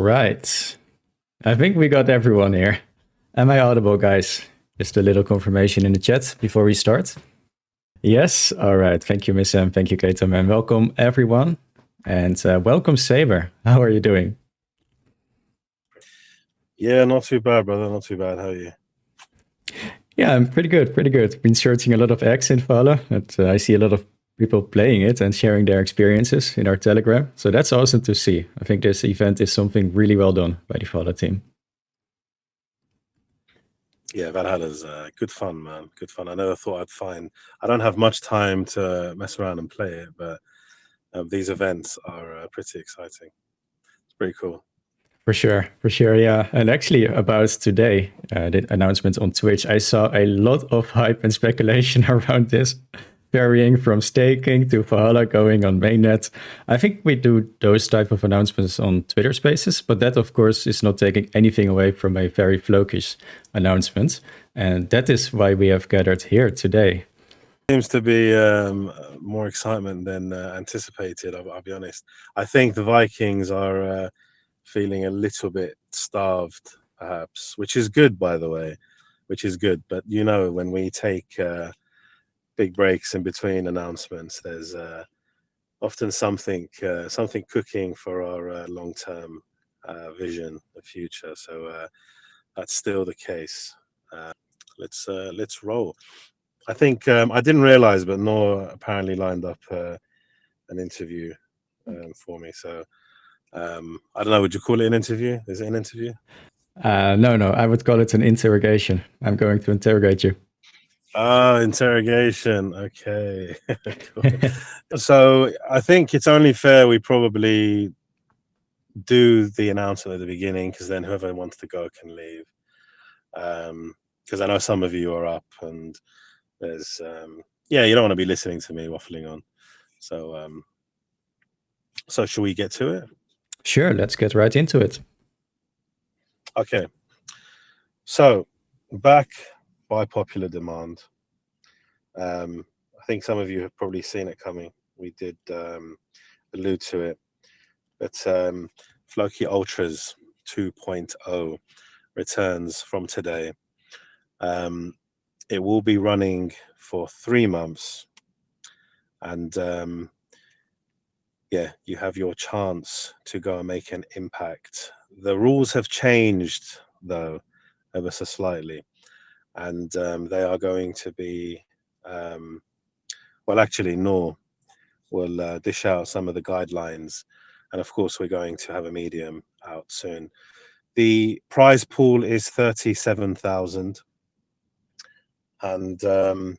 right. I think we got everyone here. Am I audible, guys? Just a little confirmation in the chat before we start. Yes. All right. Thank you, Miss M. Thank you, Kato, and welcome everyone. And welcome, Sabre. How are you doing? Yeah, not too bad, brother. Not too bad. How are you? Yeah, I'm pretty good. Pretty good. Been searching a lot of X in Valhalla, and I see a lot of people playing it and sharing their experiences in our Telegram. So that's awesome to see. I think this event is something really well done by the Valhalla team. Yeah, Valhalla's good fun, man. Good fun. I never thought I'd find. I don't have much time to mess around and play it, but these events are pretty exciting. It's pretty cool. For sure, yeah. And actually, about today, the announcement on Twitch, I saw a lot of hype and speculation around this, varying from staking to Valhalla going on mainnet. I think we do those type of announcements on Twitter Spaces, but that, of course, is not taking anything away from a very Flokish announcement. And that is why we have gathered here today. Seems to be more excitement than anticipated, I'll be honest. I think the Vikings are feeling a little bit starved, perhaps, which is good, by the way, which is good. But, you know, when we take big breaks in between announcements, there's often something cooking for our long-term vision, the future. So that's still the case. Let's roll. I think I didn't realize, but Noor apparently lined up an interview for me. So I don't know. Would you call it an interview? Is it an interview? No. I would call it an interrogation. I'm going to interrogate you. Interrogation. Okay. Cool. So I think it's only fair we probably do the announcement at the beginning, because then whoever wants to go can leave. Because I know some of you are up, and there's you don't want to be listening to me waffling on. So should we get to it? Sure, let's get right into it. Okay. So back by popular demand. I think some of you have probably seen it coming. We did allude to it. But FlokiUltras 2.0 returns from today. It will be running for 3 months. And you have your chance to go and make an impact. The rules have changed, though, ever so slightly. And they are going to be, Noor will dish out some of the guidelines. And of course, we're going to have a medium out soon. The prize pool is 37,000. And I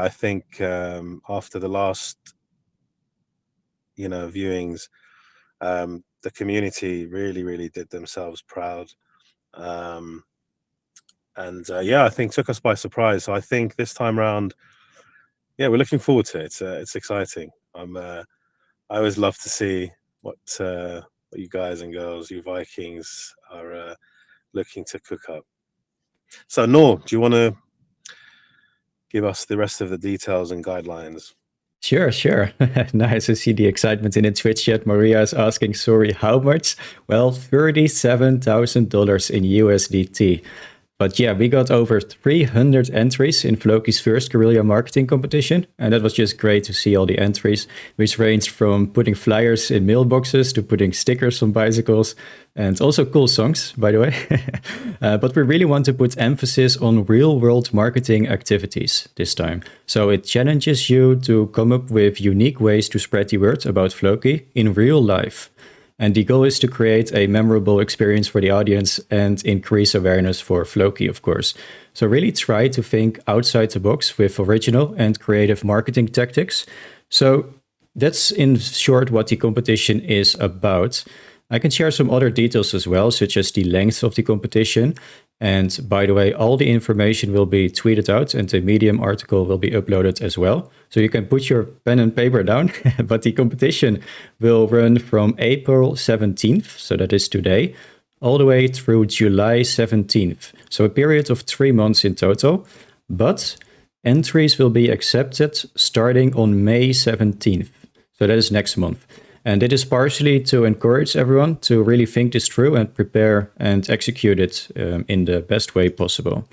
think after the last, viewings, the community really did themselves proud. I think took us by surprise. So I think this time around, we're looking forward to it. It's exciting. I always love to see what you guys and girls, you Vikings, are looking to cook up. So Noor, do you want to give us the rest of the details and guidelines? Sure. Nice to see the excitement in the Twitch chat. Maria is asking, sorry, how much? Well, $37,000 in USDT. But we got over 300 entries in Floki's first guerrilla marketing competition. And that was just great to see all the entries, which ranged from putting flyers in mailboxes to putting stickers on bicycles, and also cool songs, by the way. But we really want to put emphasis on real-world marketing activities this time. So it challenges you to come up with unique ways to spread the word about Floki in real life. And the goal is to create a memorable experience for the audience and increase awareness for Floki, of course. So really try to think outside the box with original and creative marketing tactics. So that's in short what the competition is about. I can share some other details as well, such as the length of the competition. And by the way, all the information will be tweeted out and the Medium article will be uploaded as well. So you can put your pen and paper down, but the competition will run from April 17th, so that is today, all the way through July 17th. So a period of 3 months in total, but entries will be accepted starting on May 17th. So that is next month. And it is partially to encourage everyone to really think this through and prepare and execute it in the best way possible.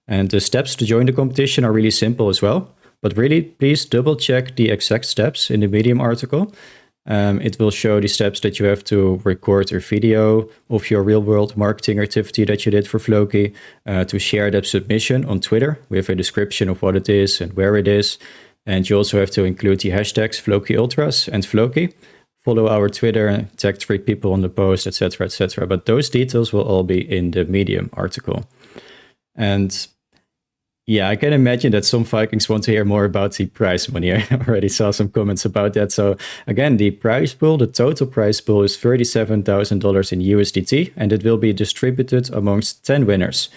And the steps to join the competition are really simple as well. But really, please double check the exact steps in the Medium article. It will show the steps that you have to record a video of your real-world marketing activity that you did for Floki, to share that submission on Twitter with a description of what it is and where it is. And you also have to include the hashtags FlokiUltras and Floki. Follow our Twitter, tag 3 people on the post, etc., etc. But those details will all be in the Medium article. And yeah, I can imagine that some Vikings want to hear more about the prize money. I already saw some comments about that. So again, the prize pool, the total prize pool is $37,000 in USDT, and it will be distributed amongst 10 winners.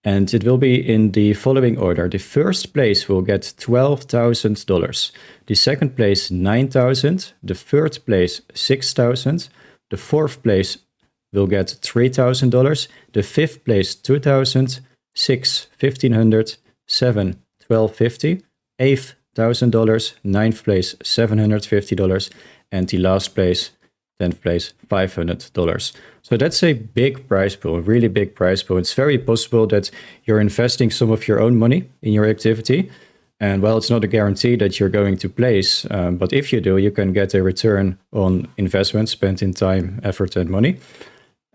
And it will be in the following order. The first place will get $12,000. The second place, $9,000. The third place, $6,000. The fourth place will get $3,000. The fifth place, $2,000. 6, $1,500, 7, $1,250, eighth, $1,000, ninth place, $750, and the last place, 10th place, $500. So that's a big prize pool, a really big prize pool. It's very possible that you're investing some of your own money in your activity. And well, it's not a guarantee that you're going to place, but if you do, you can get a return on investment spent in time, effort, and money.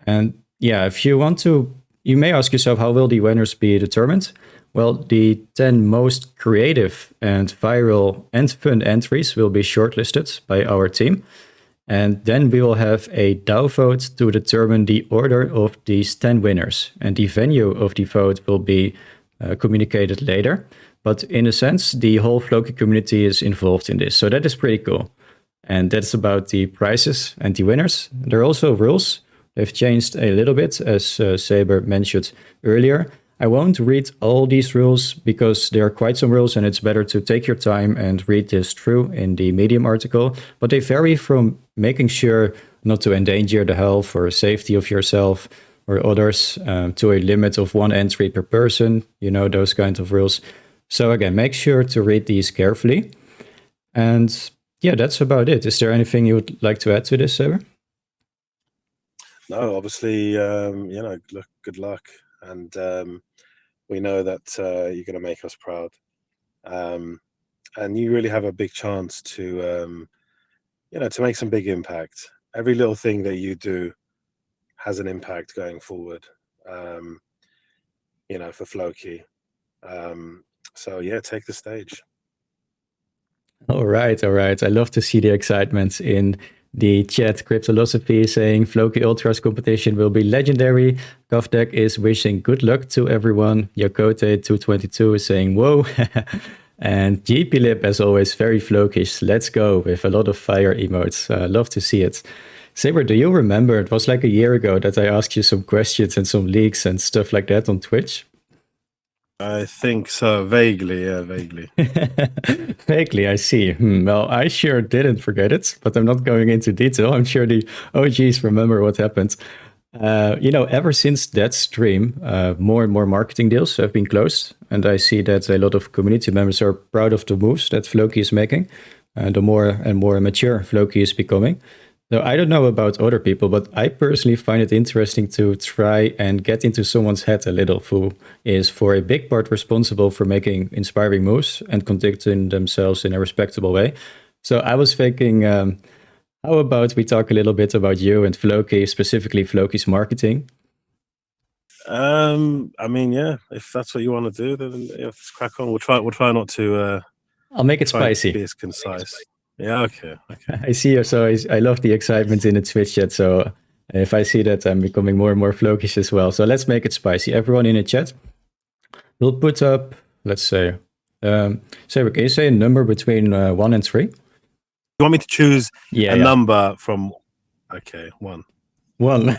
And yeah, if you want to, you may ask yourself, how will the winners be determined? Well, the 10 most creative and viral and fun entries will be shortlisted by our team. And then we will have a DAO vote to determine the order of these 10 winners. And the venue of the vote will be communicated later. But in a sense, the whole Floki community is involved in this. So that is pretty cool. And that's about the prizes and the winners. There are also rules. They've changed a little bit, as Sabre mentioned earlier. I won't read all these rules because there are quite some rules, and it's better to take your time and read this through in the Medium article. But they vary from making sure not to endanger the health or safety of yourself or others, to a limit of 1 entry per person, you know, those kinds of rules. So again, make sure to read these carefully. And yeah, that's about it. Is there anything you would like to add to this, Sabre? No, obviously, good luck. And we know that you're going to make us proud. And you really have a big chance to, to make some big impact. Every little thing that you do has an impact going forward, for Floki. So yeah, take the stage. All right. I love to see the excitement in the chat. Cryptolosophy is saying Floki Ultras competition will be legendary. Kavdek is wishing good luck to everyone. Yokote222 is saying whoa. And GPLib, as always, very Flokish. Let's go, with a lot of fire emotes. Love to see it. Sabre, do you remember? It was like a year ago that I asked you some questions and some leaks and stuff like that on Twitch. I think so, vaguely, yeah, vaguely. Vaguely, I see. Well, I sure didn't forget it, but I'm not going into detail. I'm sure the OGs remember what happened. Ever since that stream, more and more marketing deals have been closed, and I see that a lot of community members are proud of the moves that Floki is making, and the more and more mature Floki is becoming. So I don't know about other people, but I personally find it interesting to try and get into someone's head a little, who is for a big part responsible for making inspiring moves and conducting themselves in a respectable way. So I was thinking, how about we talk a little bit about you and Floki, specifically Floki's marketing? Yeah, if that's what you want to do, then let's crack on. We'll try not to. I'll make it spicy. Be as concise. Yeah, okay. I see you. So I love the excitement in the Twitch chat. So if I see that, I'm becoming more and more Flokish as well. So let's make it spicy. Everyone in the chat, we'll put up, let's say, Sabre, can you say a number between 1 and 3? You want me to choose a number from... Okay, 1. 1.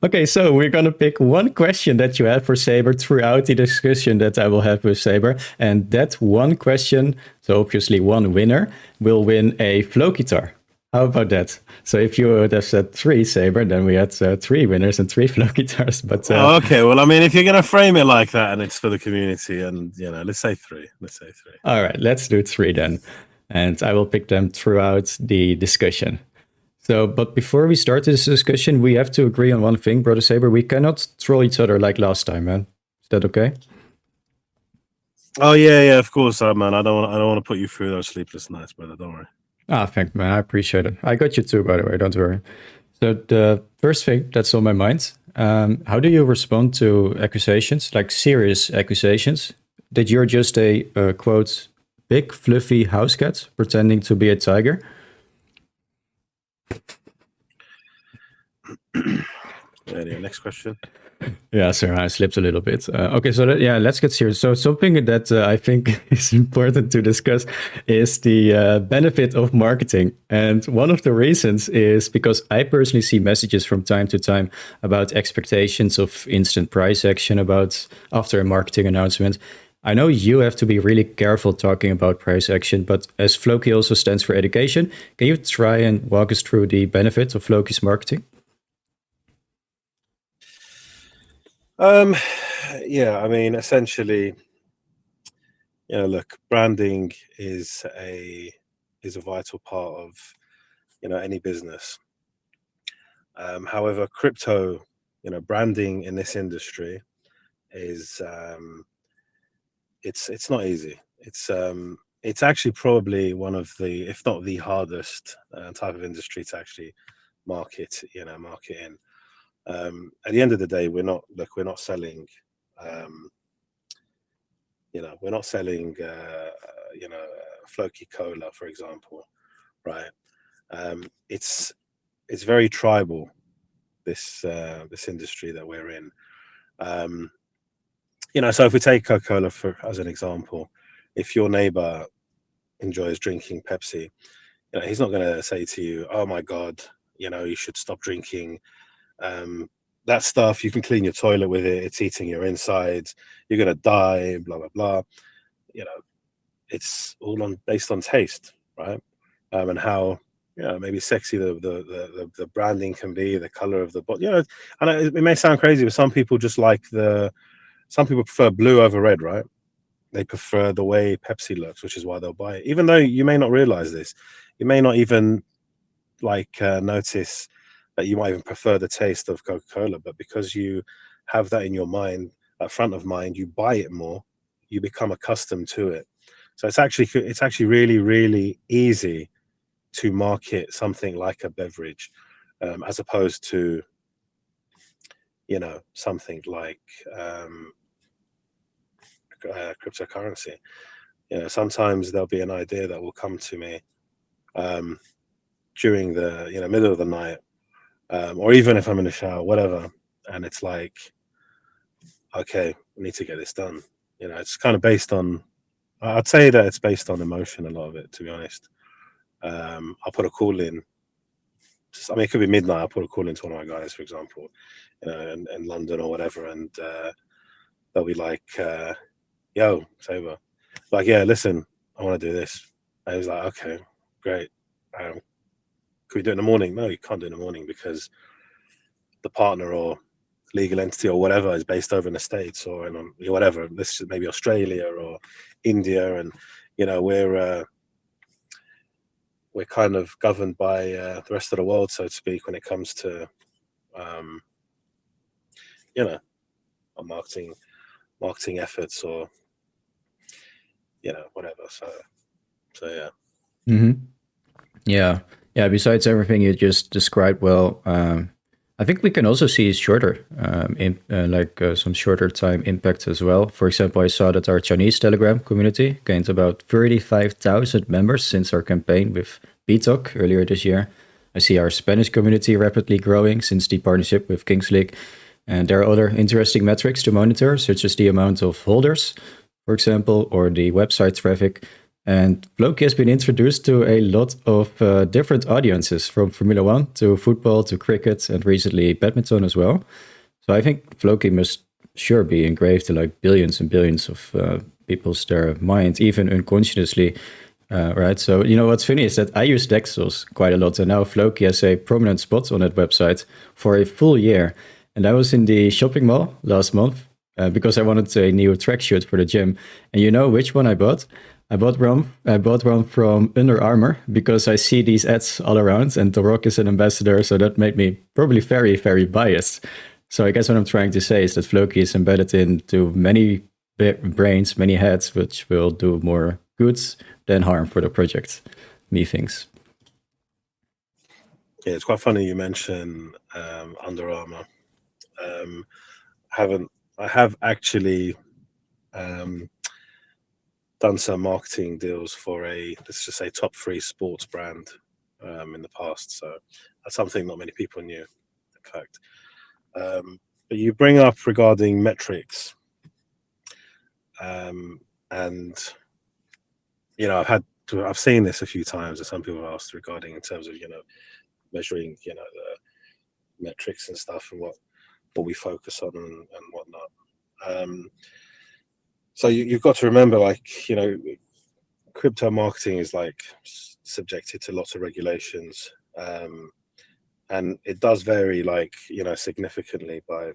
Okay, so we're going to pick one question that you have for Sabre throughout the discussion that I will have with Sabre. And that one question, so obviously one winner, will win a FlokiTar. How about that? So if you would have said 3, Sabre, then we had 3 winners and 3 FlokiTars. But okay, well, I mean, if you're going to frame it like that and it's for the community, and let's say 3. All right, let's do 3 then. and I will pick them throughout the discussion. So, but before we start this discussion, we have to agree on one thing, Brother Sabre. We cannot troll each other like last time, man. Is that okay? Oh yeah, of course, man. I don't want to put you through those sleepless nights, brother. Don't worry. Thank man. I appreciate it. I got you too, by the way. Don't worry. So the first thing that's on my mind, how do you respond to accusations, like serious accusations, that you're just a quote big fluffy house cat pretending to be a tiger? Next question. Yeah, sir, I slipped a little bit. Okay, so let's get serious. So something that I think is important to discuss is the benefit of marketing. And one of the reasons is because I personally see messages from time to time about expectations of instant price action about after a marketing announcement. I know you have to be really careful talking about price action, but as Floki also stands for education, can you try and walk us through the benefits of Floki's marketing? Yeah, I mean, essentially, look, branding is a vital part of any business. However, crypto, branding in this industry is it's not easy. It's actually probably one of the, if not the hardest type of industry to actually market in. At the end of the day, we're not selling, we're not selling, Floki Cola, for example, right? It's very tribal, this industry that we're in. So if we take Coca-Cola as an example, if your neighbor enjoys drinking Pepsi, he's not going to say to you, "Oh my God, you should stop drinking that stuff. You can clean your toilet with it. It's eating your insides. You're going to die, blah, blah, blah." It's all based on taste, right? And how, maybe sexy the branding can be, the color of the bottle, and it may sound crazy, but some people some people prefer blue over red, right? They prefer the way Pepsi looks, which is why they'll buy it. Even though you may not realize this, you may not even notice that you might even prefer the taste of Coca-Cola, but because you have that in your mind, front of mind, you buy it more, you become accustomed to it. So it's actually really, really easy to market something like a beverage, as opposed to, something like cryptocurrency. Sometimes there'll be an idea that will come to me during the middle of the night, or even if I'm in the shower, whatever, and it's like, okay, we need to get this done. It's kind of based on, I'd say that it's based on emotion, a lot of it, to be honest. I'll put a call in. It could be midnight. I'll put a call into one of my guys, for example, in London or whatever, and they'll be like, "Yo, Sabre, like, yeah, listen, I want to do this." And I was like, "Okay, great. Can we do it in the morning?" No, you can't do it in the morning because the partner or legal entity or whatever is based over in the States or in whatever. This is maybe Australia or India, and we're kind of governed by the rest of the world, so to speak, when it comes to marketing efforts or whatever. So yeah. Mm-hmm. Yeah. Besides everything you just described, well, I think we can also see shorter, some shorter time impact as well. For example, I saw that our Chinese Telegram community gained about 35,000 members since our campaign with BTOC earlier this year. I see our Spanish community rapidly growing since the partnership with Kings League. And there are other interesting metrics to monitor, such as the amount of holders, for example, or the website traffic. And Floki has been introduced to a lot of different audiences, from Formula One to football to cricket and recently badminton as well. So I think Floki must sure be engraved to like billions and billions of people's their minds, even unconsciously, right? So what's funny is that I use Dexels quite a lot, and now Floki has a prominent spot on that website for a full year. And I was in the shopping mall last month because I wanted a new tracksuit for the gym. And you know which one I bought? I bought one from Under Armour because I see these ads all around, and The Rock is an ambassador, so that made me probably very, very biased. So I guess what I'm trying to say is that Floki is embedded into many brains, many heads, which will do more good than harm for the project, methinks. Yeah, it's quite funny you mention Under Armour. I have actually done some marketing deals for let's just say top 3 sports brand in the past. So that's something not many people knew, in fact. But you bring up regarding metrics, and I've seen this a few times, and some people have asked regarding in terms of measuring the metrics and stuff and what we focus on and whatnot. So you've got to remember, crypto marketing is subjected to lots of regulations, and it does vary significantly by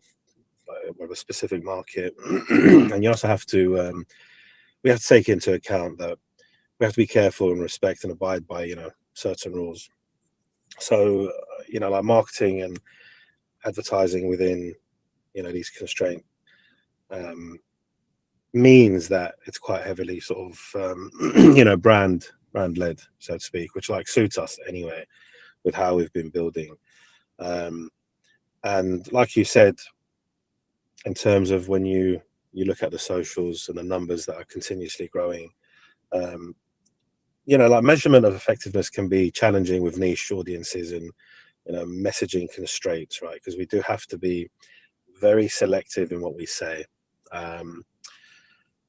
a specific market. And you also have to we have to take into account that we have to be careful and respect and abide by certain rules. So marketing and advertising within these constraints means that it's quite heavily sort of brand led, so to speak, which suits us anyway with how we've been building. And like you said, in terms of when you look at the socials and the numbers that are continuously growing, measurement of effectiveness can be challenging with niche audiences and messaging constraints, right? Because we do have to be very selective in what we say,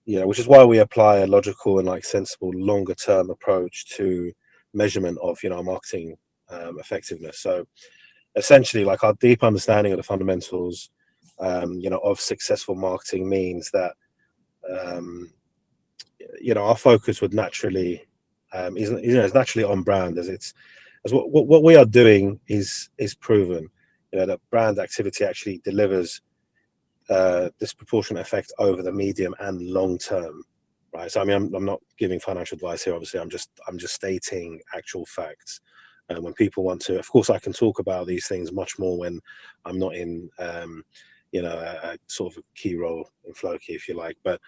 which is why we apply a logical and sensible longer term approach to measurement of marketing effectiveness. So essentially, our deep understanding of the fundamentals of successful marketing means that our focus would naturally is naturally on brand, as what we are doing is proven. That brand activity actually delivers disproportionate effect over the medium and long term, right? So I'm not giving financial advice here. Obviously, I'm just stating actual facts. When people want to, of course, I can talk about these things much more when I'm not in a sort of a key role in Floki, if you like. But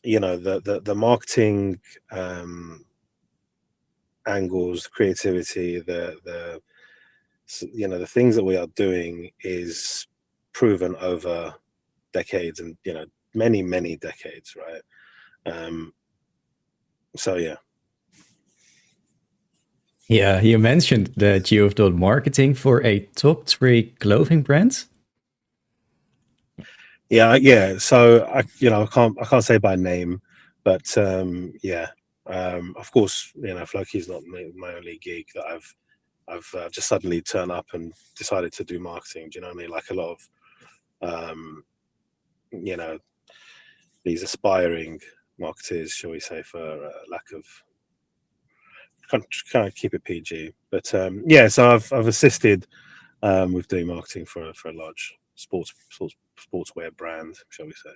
the marketing angles, creativity, the things that we are doing is proven over decades and many decades, right? So Yeah, you mentioned that you've done marketing for a top 3 clothing brand. Yeah. So I can't say by name, but of course, Floki is not my only gig that I've just suddenly turned up and decided to do marketing. Do you know what I mean? Like a lot of these aspiring marketers, shall we say, for lack of kind of keep it PG. But so I've assisted with doing marketing for a large sportswear brand, shall we say.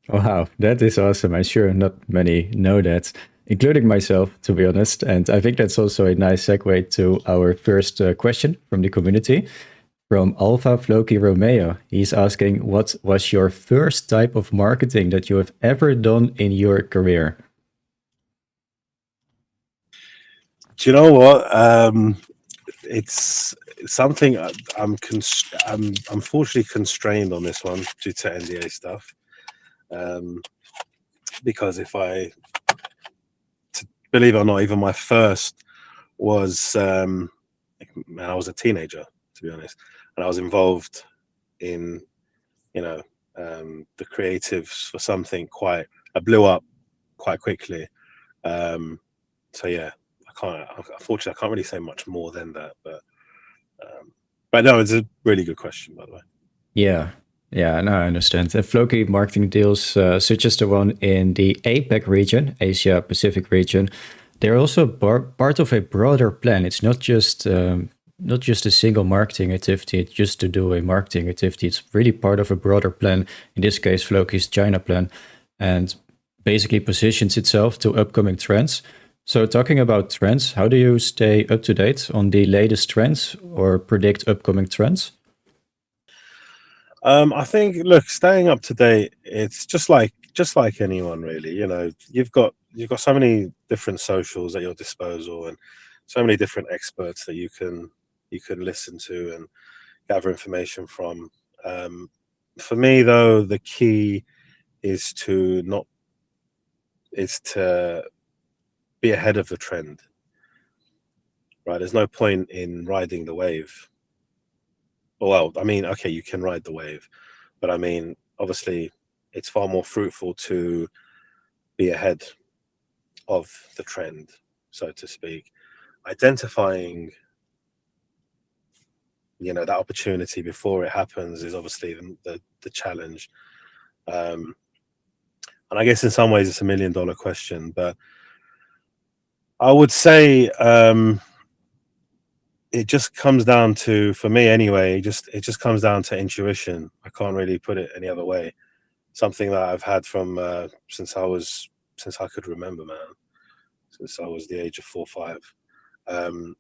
Wow, that is awesome. I'm sure not many know that, including myself, to be honest. And I think that's also a nice segue to our first question from the community. From Alpha Floki Romeo, he's asking, what was your first type of marketing that you have ever done in your career? Do you know what? It's something I'm unfortunately constrained on this one due to NDA stuff. Because believe it or not, even my first was I was a teenager, to be honest, and I was involved in the creatives for something I blew up quite quickly. So yeah, unfortunately I can't really say much more than that, but no, it's a really good question, by the way. Yeah, no, I understand. The Floki marketing deals, such as the one in the APAC region, Asia Pacific region, they're also part of a broader plan. It's not just a single marketing activity, just to do a marketing activity. It's really part of a broader plan. In this case, Floki's China plan. And basically positions itself to upcoming trends. So talking about trends, how do you stay up to date on the latest trends or predict upcoming trends? I think, look, staying up to date, it's just like anyone really. You've got so many different socials at your disposal, and so many different experts that you can listen to and gather information from. For me, though, the key is to not is to be ahead of the trend. Right? There's no point in riding the wave. Well, I mean, okay, you can ride the wave, but I mean, obviously, it's far more fruitful to be ahead of the trend, so to speak. Identifying, that opportunity before it happens is obviously the challenge. And I guess in some ways it's $1 million question, but I would say it just comes down to, for me anyway, it just comes down to intuition. I can't really put it any other way. Something that I've had from since I could remember, man. Since I was the age of 4 or 5.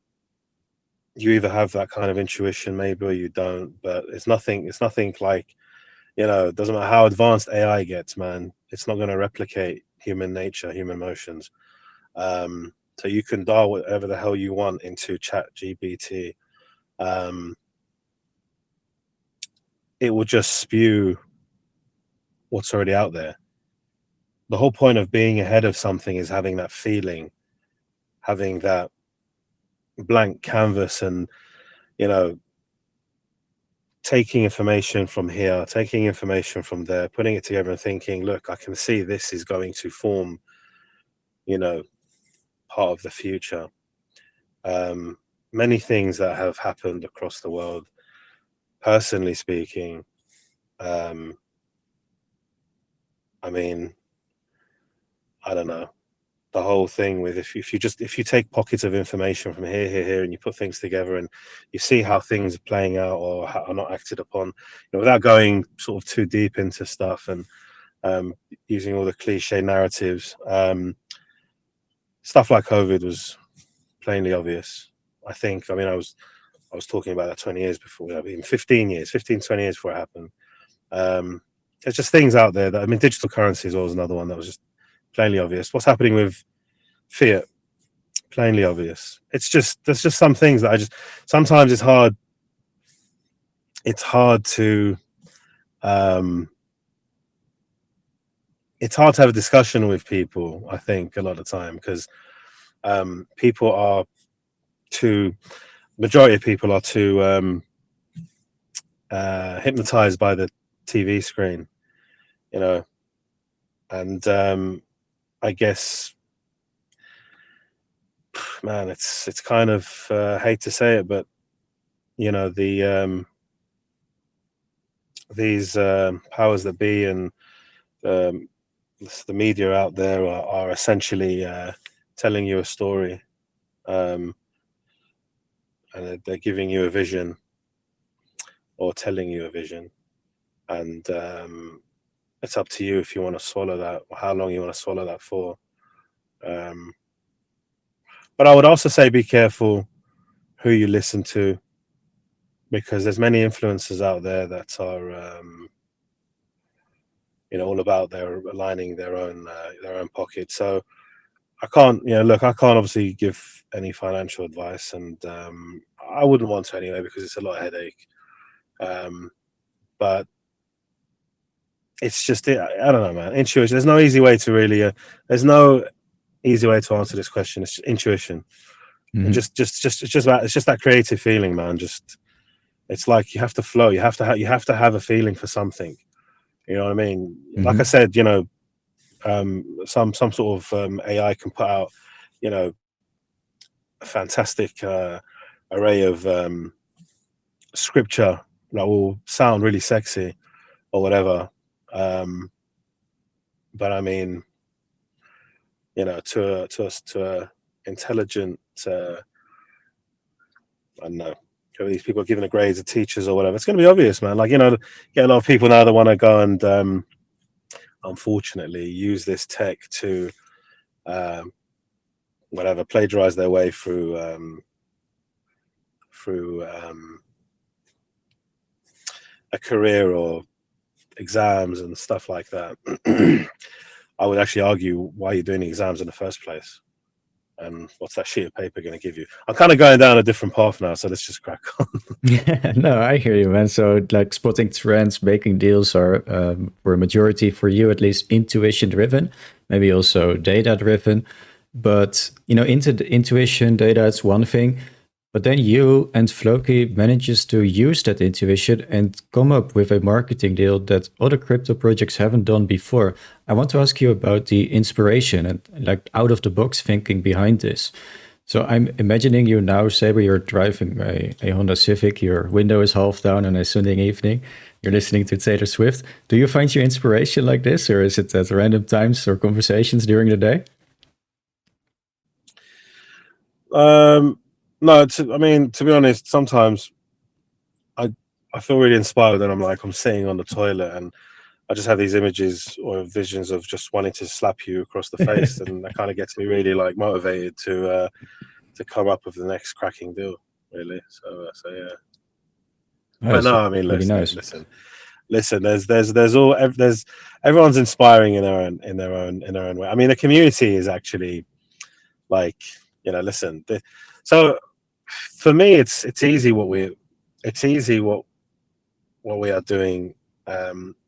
You either have that kind of intuition, maybe, or you don't. But it's nothing like, it doesn't matter how advanced AI gets, man. It's not going to replicate human nature, human emotions. So you can dial whatever the hell you want into Chat GPT. It will just spew what's already out there. The whole point of being ahead of something is having that feeling, having that blank canvas, and taking information from here, taking information from there, putting it together and thinking, look, I can see this is going to form, part of the future. Many things that have happened across the world, personally speaking, I mean, I don't know. The whole thing with if you take pockets of information from here, and you put things together and you see how things are playing out or how are not acted upon, without going sort of too deep into stuff and using all the cliche narratives, stuff like COVID was plainly obvious. I think. I mean, I was talking about that 20 years before. I mean, 20 years before it happened. There's just things out there that, I mean, digital currency is always another one that was just plainly obvious. What's happening with fiat? Plainly obvious. There's just some things that sometimes it's hard. It's hard to have a discussion with people, I think, a lot of the time, because majority of people are too hypnotized by the TV screen, and I guess, man, it's kind of hate to say it, but these powers that be and the media out there are essentially telling you a story, and they're giving you a vision or telling you a vision, and it's up to you if you want to swallow that or how long you want to swallow that for. But I would also say be careful who you listen to, because there's many influencers out there that are all about their aligning their own pocket. So I can't obviously give any financial advice, and I wouldn't want to anyway, because it's a lot of headache. But it's just, I don't know, man. Intuition. There's no easy way to really. There's no easy way to answer this question. It's just intuition. Mm-hmm. And it's just that creative feeling, man. It's like you have to flow. You have to have a feeling for something. You know what I mean? Mm-hmm. Like I said, some sort of AI can put out, a fantastic array of scripture that will sound really sexy or whatever. But I mean, to a intelligent, I don't know, these people are giving a grades of teachers or whatever, it's going to be obvious, man. Like, get a lot of people now that want to go and unfortunately, use this tech to whatever, plagiarize their way through a career or exams and stuff like that. I would actually argue, why are you doing the exams in the first place? And what's that sheet of paper going to give you? I'm kind of going down a different path now, so let's just crack on. Yeah, no, I hear you, man. So, like, spotting trends, making deals are, for a majority, for you at least, intuition driven, maybe also data driven. But, into the intuition, data, it's one thing. But then you and Floki manages to use that intuition and come up with a marketing deal that other crypto projects haven't done before. I want to ask you about the inspiration and, like, out of the box thinking behind this. So I'm imagining you now, Sabre, you're driving a Honda Civic, your window is half down on a Sunday evening, you're listening to Taylor Swift. Do you find your inspiration like this, or is it at random times or conversations during the day? No, to be honest, sometimes I feel really inspired, and I'm sitting on the toilet, and I just have these images or visions of just wanting to slap you across the face, and that kind of gets me really like motivated to come up with the next cracking deal, really. So yeah. But Nice, no, I mean, really nice. listen. There's everyone's inspiring in their own way. I mean, the community is actually like, listen. So for me, it's easy what we are doing,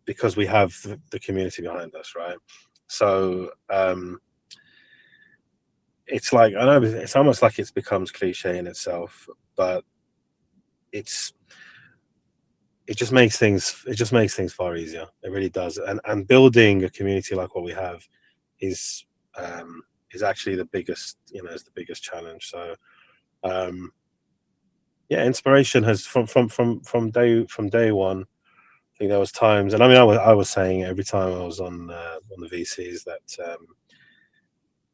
because we have the community behind us, right? So it's like, I know it's almost like it becomes cliche in itself, but it just makes things far easier. It really does. And building a community like what we have is actually the biggest, is the biggest challenge. So yeah, inspiration has from day one. I think there was times, and I mean, I was saying every time I was on the VCs that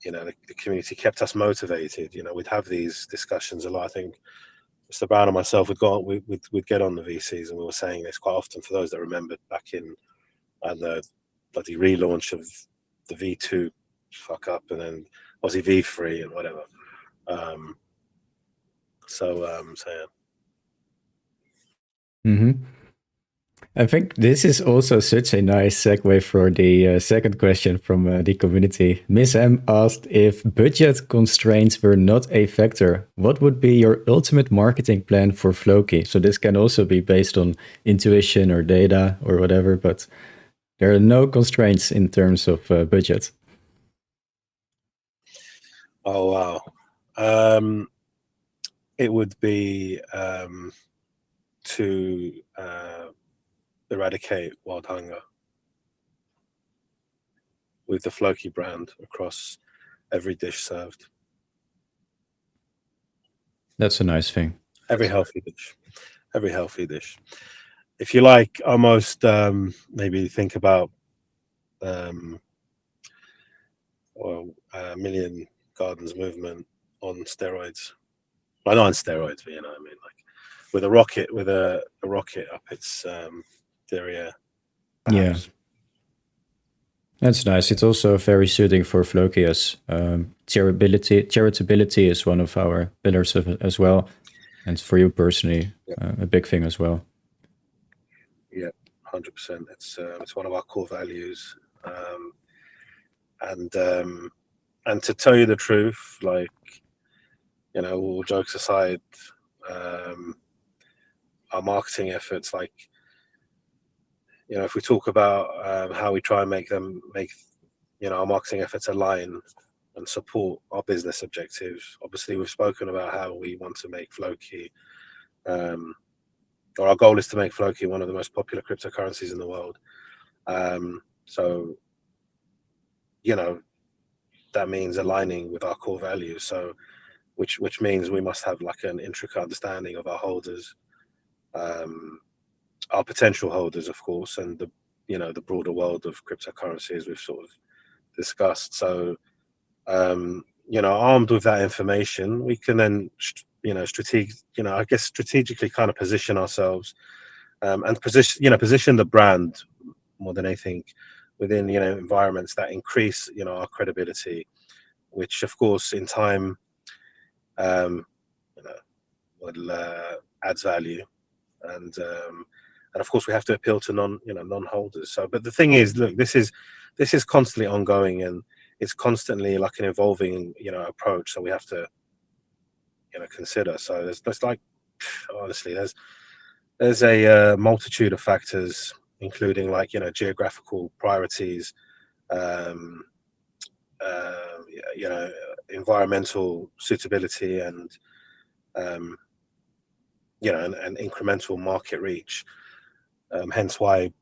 the community kept us motivated. We'd have these discussions a lot. I think Mr. Brown and myself we'd get on the VCs, and we were saying this quite often. For those that remember back in the bloody relaunch of the V2 fuck up, and then Aussie V3 and whatever. So yeah. Mm-hmm. I think this is also such a nice segue for the second question from the community. Miss M asked, if budget constraints were not a factor, what would be your ultimate marketing plan for Floki? So this can also be based on intuition or data or whatever, but there are no constraints in terms of budget. Oh, wow. It would be to eradicate world hunger with the Floki brand across every dish served. That's a nice thing. Every healthy dish. If you like, almost maybe think about Million Gardens movement on steroids. Well, not on steroids, but I mean, like with a rocket up its derriere. Yeah, that's nice. It's also very suiting for Floki, as charitability is one of our pillars as well, and for you personally, a big thing as well. Yeah, 100%. It's one of our core values, and to tell you the truth, like, all jokes aside, our marketing efforts, like, if we talk about how we try and make our marketing efforts align and support our business objectives. Obviously, we've spoken about how we want to make Floki, or our goal is to make Floki one of the most popular cryptocurrencies in the world. So, that means aligning with our core values. So, which means we must have like an intricate understanding of our holders, our potential holders, of course, and the broader world of cryptocurrency, as we've sort of discussed. So, armed with that information, we can then, strategically kind of position ourselves, and position the brand more than anything within environments that increase our credibility, which of course in time you know will adds value, and of course we have to appeal to non-holders. So, but the thing is, look, this is constantly ongoing, and it's constantly like an evolving approach. So we have to consider. So there's like, honestly, there's a multitude of factors, including like geographical priorities, um, environmental suitability, and and incremental market reach. Hence why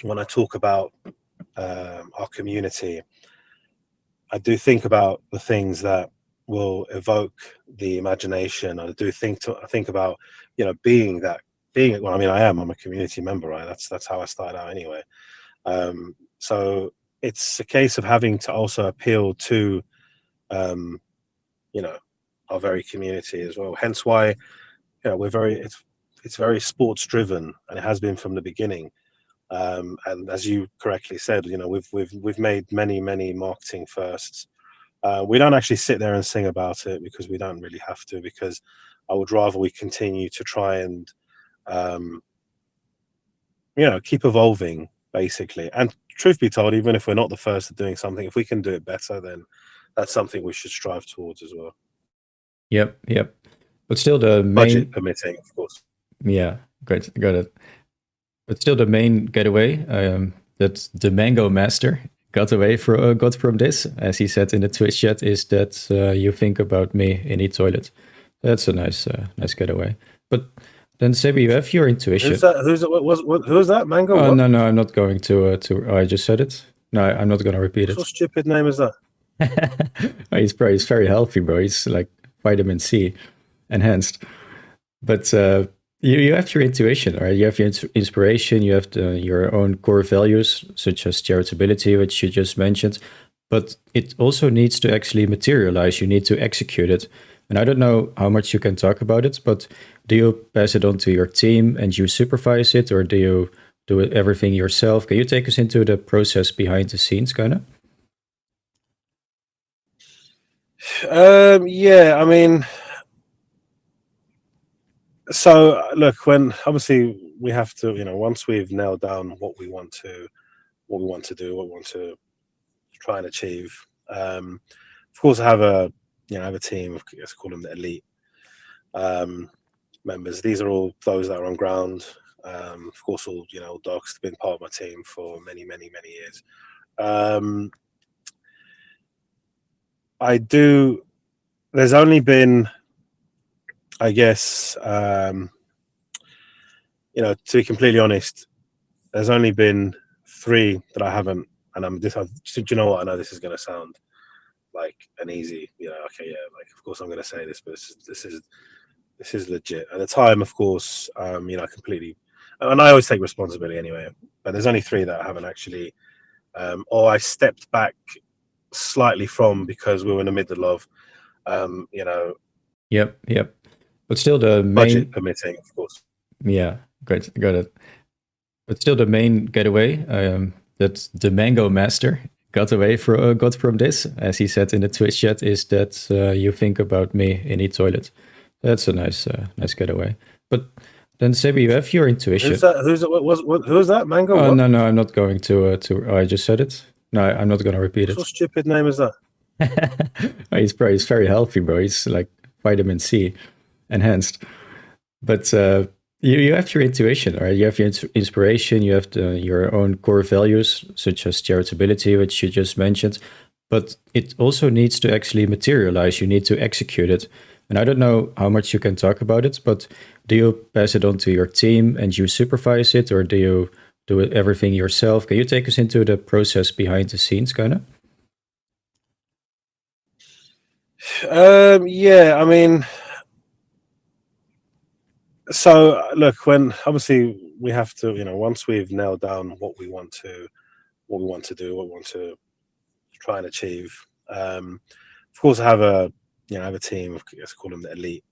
when I talk about our community, I do think about the things that will evoke the imagination. I think about being well. I mean, I'm a community member, right? That's how I started out anyway. So it's a case of having to also appeal to our very community as well. Hence why it's very sports driven, and it has been from the beginning. And as you correctly said, we've made many marketing firsts. We don't actually sit there and sing about it, because we don't really have to, because I would rather we continue to try and keep evolving, basically. And truth be told, even if we're not the first at doing something, if we can do it better, then that's something we should strive towards as well. Yep. But still the main... Budget permitting, of course. Yeah, great, got it. But still the main getaway that the Mango Master got from this, as he said in the Twitch chat, is that you think about me in the toilet. That's a nice getaway. But then, Sabre, you have your intuition. Who's that? Who's that? Mango? Oh, no, I'm not going to. I just said it. No, I'm not going to repeat it. What stupid name is that? He's very healthy, bro. He's like vitamin C enhanced. But you have your intuition, right? You have your inspiration. You have your own core values, such as charitability, which you just mentioned. But it also needs to actually materialize. You need to execute it. And I don't know how much you can talk about it, but do you pass it on to your team and you supervise it, or do you do everything yourself? Can you take us into the process behind the scenes, kind of? Yeah, I mean, so look, when obviously we have to, once we've nailed down what we want to do, what we want to try and achieve. Of course, I have a team of, let's call them the elite members. These are all those that are on ground. Of course, all docs have been part of my team for many years. There's only been, I guess, to be completely honest, there's only been 3 that I haven't, and do you know what? I know this is going to sound like an easy, okay, yeah, like of course I'm going to say this, but this is legit. At the time, of course, completely, and I always take responsibility anyway. But there's only 3 that I haven't actually, or I stepped back slightly from, because we were in the middle of, Yep. But still the main... budget permitting, of course. Yeah, great, got it. But still the main getaway that the Mango Master got from this, as he said in the Twitch chat, is that you think about me in the toilet. That's a nice getaway. But then, Sabre, you have your intuition. Who's that? Who's that? Mango? Oh, no, I'm not going to. I just said it. No, I'm not going to repeat it. What stupid name is that? He's very healthy, bro. He's like vitamin C enhanced. But you have your intuition, right? You have your inspiration. You have your own core values, such as charitability, which you just mentioned. But it also needs to actually materialize. You need to execute it. And I don't know how much you can talk about it, but do you pass it on to your team and you supervise it, or do you do everything yourself? Can you take us into the process behind the scenes, kind of? Yeah, I mean, so look, when obviously we have to, once we've nailed down what we want to do, what we want to try and achieve. Of course, I have a team of, let's call them the elite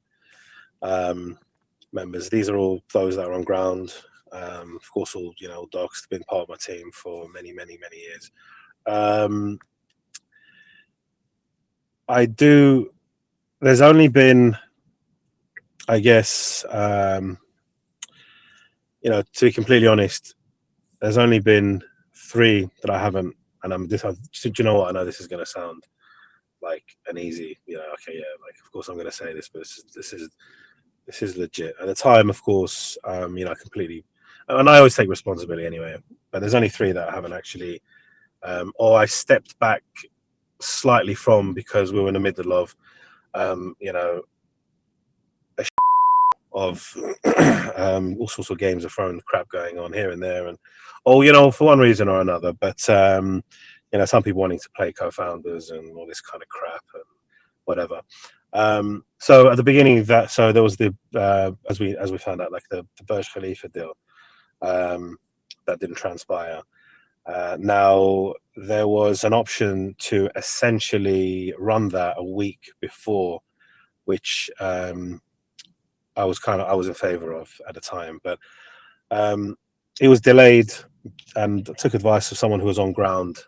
members. These are all those that are on ground. Of course, all dogs have been part of my team for many years. There's only been, I guess, to be completely honest, there's only been 3 that I haven't, and do you know what? I know this is going to sound like an easy, okay, yeah, like of course I'm going to say this, but this is legit. At the time, of course, completely, and I always take responsibility anyway. But there's only 3 that I haven't actually, or I stepped back slightly from because we were in the middle of, of all sorts of games of thrown crap going on here and there, and for one reason or another. But some people wanting to play co-founders and all this kind of crap and whatever. So at the beginning of that, so there was the as we found out, like the Burj Khalifa deal that didn't transpire. Now there was an option to essentially run that a week before, which I was in favor of at the time, but it was delayed, and I took advice of someone who was on ground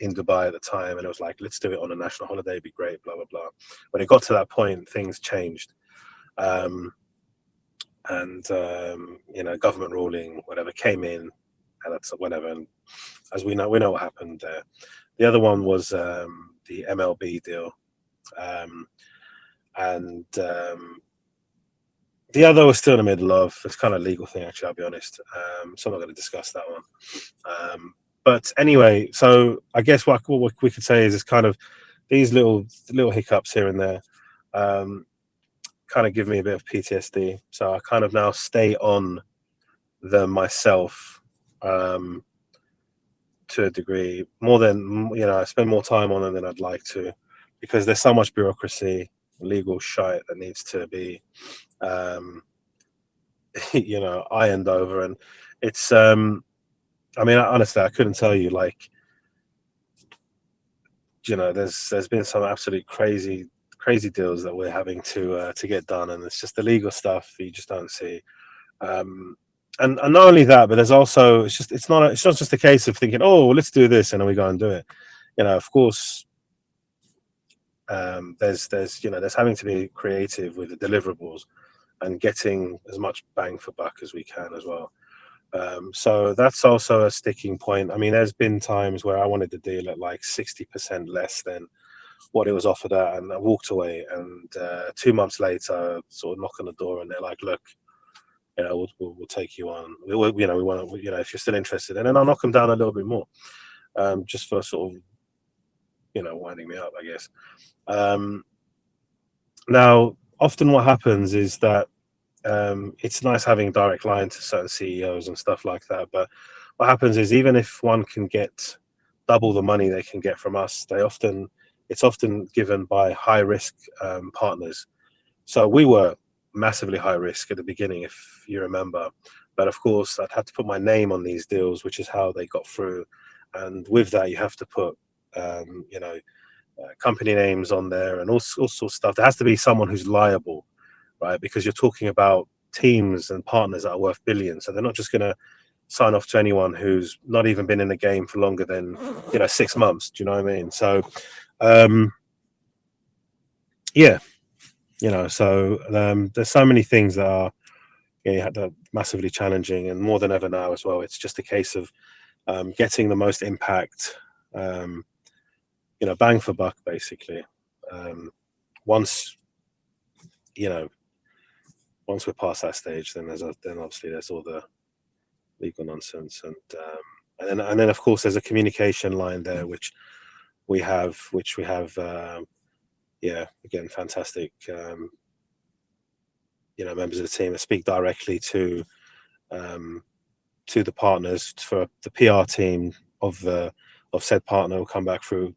in Dubai at the time, and it was like, let's do it on a national holiday, it'd be great, blah blah blah. When it got to that point, things changed, and government ruling, whatever, came in, and that's whatever. And as we know what happened there. The other one was the MLB deal, and the other was still in the middle of, it's kind of a legal thing, actually, I'll be honest. So I'm not going to discuss that one. But anyway, so I guess what we could say is it's kind of these little hiccups here and there kind of give me a bit of PTSD. So I kind of now stay on them myself to a degree, more than, I spend more time on them than I'd like to, because there's so much bureaucracy, legal shite that needs to be ironed over. And it's honestly, I couldn't tell you, like, there's been some absolute crazy deals that we're having to get done, and it's just the legal stuff you just don't see. And not only that, but there's also, it's not just a case of thinking, oh, let's do this, and then we go and do it. Of course, there's having to be creative with the deliverables and getting as much bang for buck as we can as well. So that's also a sticking point. I mean, there's been times where I wanted to deal at like 60% less than what it was offered at, and I walked away. And 2 months later, sort of knock on the door, and they're like, "Look, we'll take you on. We want to, if you're still interested." And then I'll knock them down a little bit more, just for sort of, winding me up, I guess. Now, often what happens is that it's nice having direct line to certain CEOs and stuff like that, but what happens is, even if one can get double the money they can get from us, it's often given by high risk partners. So we were massively high risk at the beginning, if you remember, but of course I'd had to put my name on these deals, which is how they got through. And with that, you have to put company names on there and all sorts of stuff. There has to be someone who's liable, right? Because you're talking about teams and partners that are worth billions. So they're not just going to sign off to anyone who's not even been in the game for longer than 6 months. Do you know what I mean? So there's so many things that are massively challenging, and more than ever now as well. It's just a case of getting the most impact, bang for buck, basically. Once we're past that stage, then obviously there's all the legal nonsense, and then of course there's a communication line there, which we have. Again, fantastic. Members of the team that speak directly to the partners. For the PR team of said partner will come back through,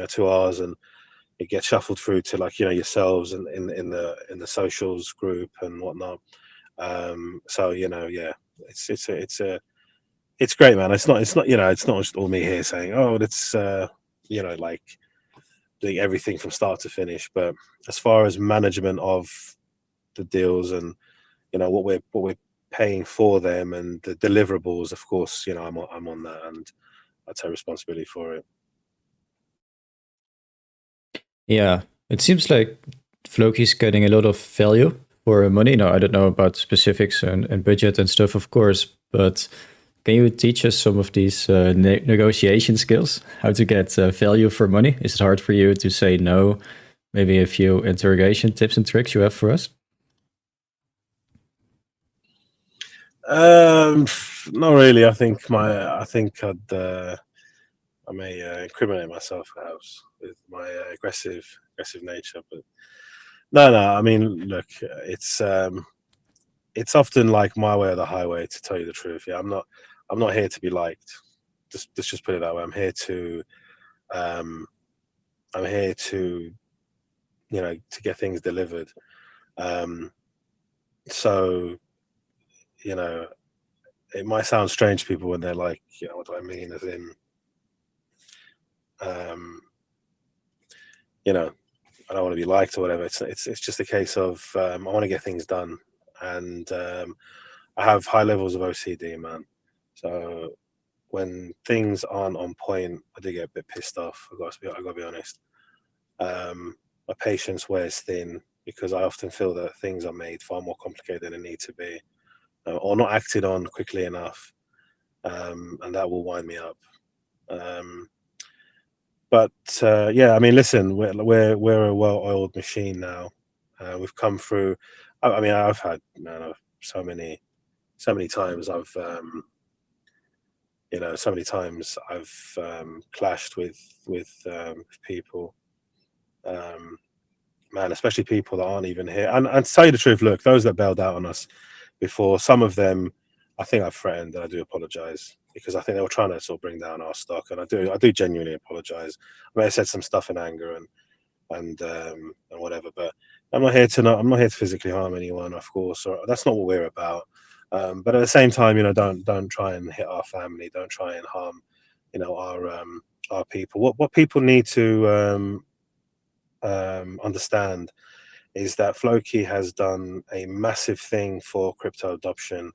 to ours, and it gets shuffled through to, like, yourselves and in the socials group and whatnot. It's great, man. It's not just all me here saying, oh, it's like doing everything from start to finish. But as far as management of the deals and what we're paying for them, and the deliverables, of course, you know, I'm on that, and I take responsibility for it. Yeah, it seems like Floki's getting a lot of value for money. Now, I don't know about specifics and budget and stuff, of course, but can you teach us some of these negotiation skills? How to get value for money? Is it hard for you to say no? Maybe a few interrogation tips and tricks you have for us? Not really. I think I may incriminate myself perhaps with my aggressive nature, but no. I mean, look, it's often like my way or the highway, to tell you the truth. Yeah, I'm not here to be liked. Let's just put it that way. I'm here to you know, to get things delivered. So, you know, it might sound strange to people when they're like, you know, what do I mean? As in, you know, I don't want to be liked or whatever. It's just a case of I want to get things done, and I have high levels of OCD, man. So when things aren't on point, I do get a bit pissed off. I gotta be honest. My patience wears thin because I often feel that things are made far more complicated than they need to be, or not acted on quickly enough, and that will wind me up. But yeah, I mean, listen, we're a well-oiled machine now. We've come through. I mean, I've had so many times you know, so many times I've clashed with people. Man, especially people that aren't even here. And to tell you the truth, look, those that bailed out on us before, some of them, I think I've threatened, and I do apologize, because I think they were trying to sort of bring down our stock, and I do genuinely apologize. I may have said some stuff in anger and whatever, but I'm not here to physically harm anyone, of course, or that's not what we're about. But at the same time, you know, don't try and hit our family, don't try and harm, you know, our people. What people need to understand is that Floki has done a massive thing for crypto adoption,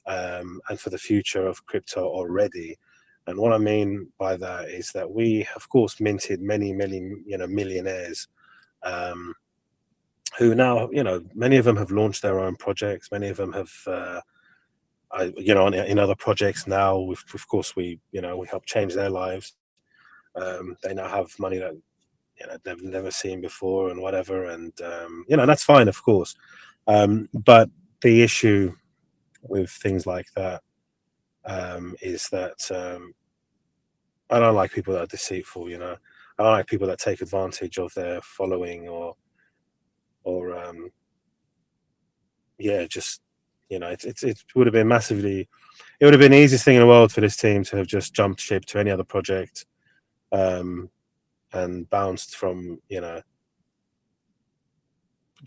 and for the future of crypto already. And what I mean by that is that we, of course, minted many, you know, millionaires, who now, you know, many of them have launched their own projects. Many of them have, you know, in other projects now. Of course, we help change their lives. They now have money that, you know, they've never seen before and whatever, and you know, that's fine, of course. But the issue with things like that is that I don't like people that are deceitful. You know, I don't like people that take advantage of their following, or yeah, just, you know, it would have been massively. It would have been the easiest thing in the world for this team to have just jumped ship to any other project, and bounced from, you know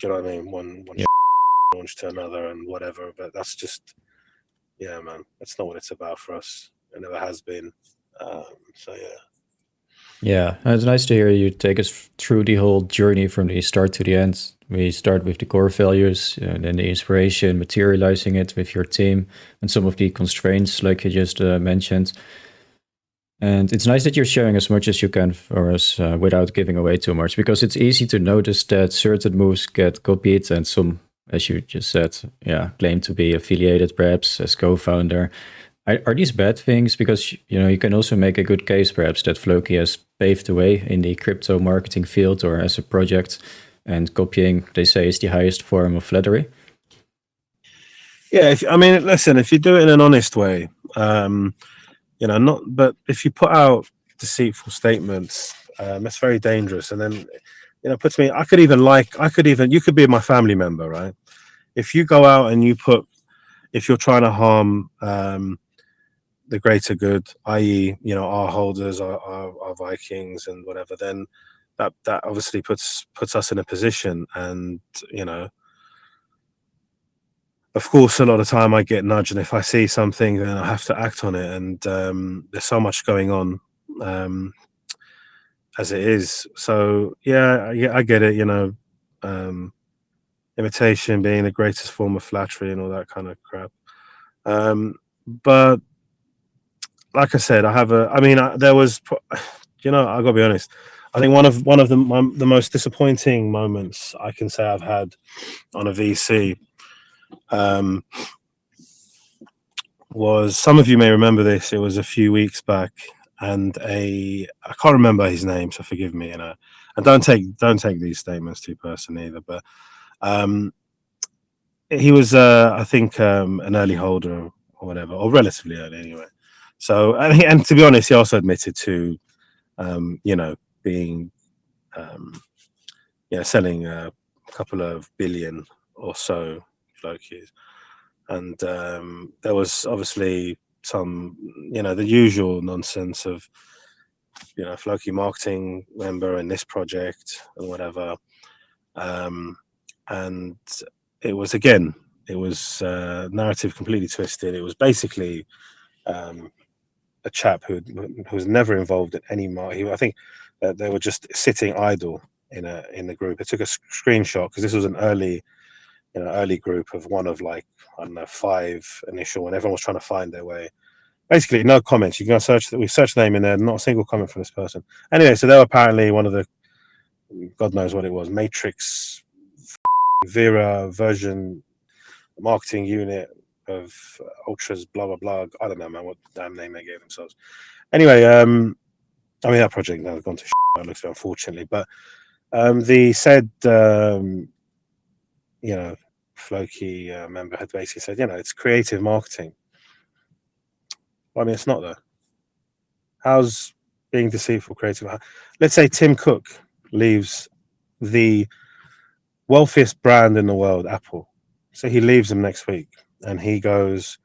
what I mean, one Yeah. launch to another and whatever. But that's just, yeah, man, that's not what it's about for us. It never has been. So yeah. Yeah, and it's nice to hear you take us through the whole journey from the start to the end. We start with the core values, and then the inspiration, materializing it with your team, and some of the constraints, like you just mentioned. And it's nice that you're sharing as much as you can for us without giving away too much, because it's easy to notice that certain moves get copied, and some, as you just said, yeah, claim to be affiliated perhaps as co-founder. Are these bad things? Because, you know, you can also make a good case perhaps that Floki has paved the way in the crypto marketing field or as a project, and copying, they say, is the highest form of flattery. Yeah, I mean, listen, if you do it in an honest way, you know, not, but if you put out deceitful statements, it's very dangerous. And then, you know, puts me, you could be my family member, right? If you go out and if you're trying to harm the greater good, i.e., you know, our holders, our Vikings and whatever, then that obviously puts us in a position. And, you know, of course, a lot of time I get nudged, and if I see something, then I have to act on it. And there's so much going on as it is. So yeah, I get it. You know, imitation being the greatest form of flattery and all that kind of crap. But like I said, there was, I gotta be honest. I think one of the most disappointing moments I can say I've had on a VC was, some of you may remember this. It was a few weeks back, and I can't remember his name, so forgive me. And don't take these statements too personally either. But he was, I think, an early holder or whatever, or relatively early anyway. So, and to be honest, he also admitted to, being, selling a couple of billion or so Flokis. And there was obviously some, the usual nonsense of, Floki marketing member in this project and whatever. And it was, again, narrative completely twisted. It was basically a chap who was never involved in any I think that they were just sitting idle in the group. It took a screenshot because this was an early group of one of, like, I don't know, 5 initial, and everyone was trying to find their way. Basically, no comments. You can go search that. We searched the name in there, not a single comment from this person. Anyway, so they were apparently one of the, God knows what it was, Matrix Vera version marketing unit of Ultras, blah blah blah. I don't know, man, what damn name they gave themselves. Anyway, that project now has gone to shit, it looks, unfortunately. But the said Floki member had basically said, it's creative marketing. Well, I mean, it's not, though. How's being deceitful creative? Let's say Tim Cook leaves the wealthiest brand in the world, Apple. So he leaves them next week and he goes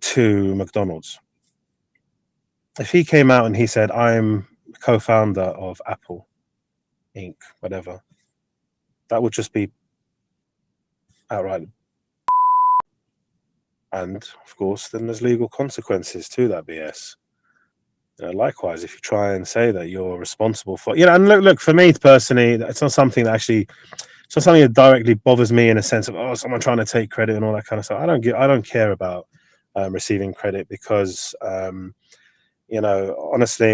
to McDonald's. If he came out and he said, I'm co-founder of Apple Inc., whatever, that would just be outright. And of course, then there's legal consequences to that BS. Likewise, if you try and say that you're responsible for, and look, for me personally, it's not something that directly bothers me in a sense of, someone trying to take credit and all that kind of stuff. I don't care about receiving credit because, honestly,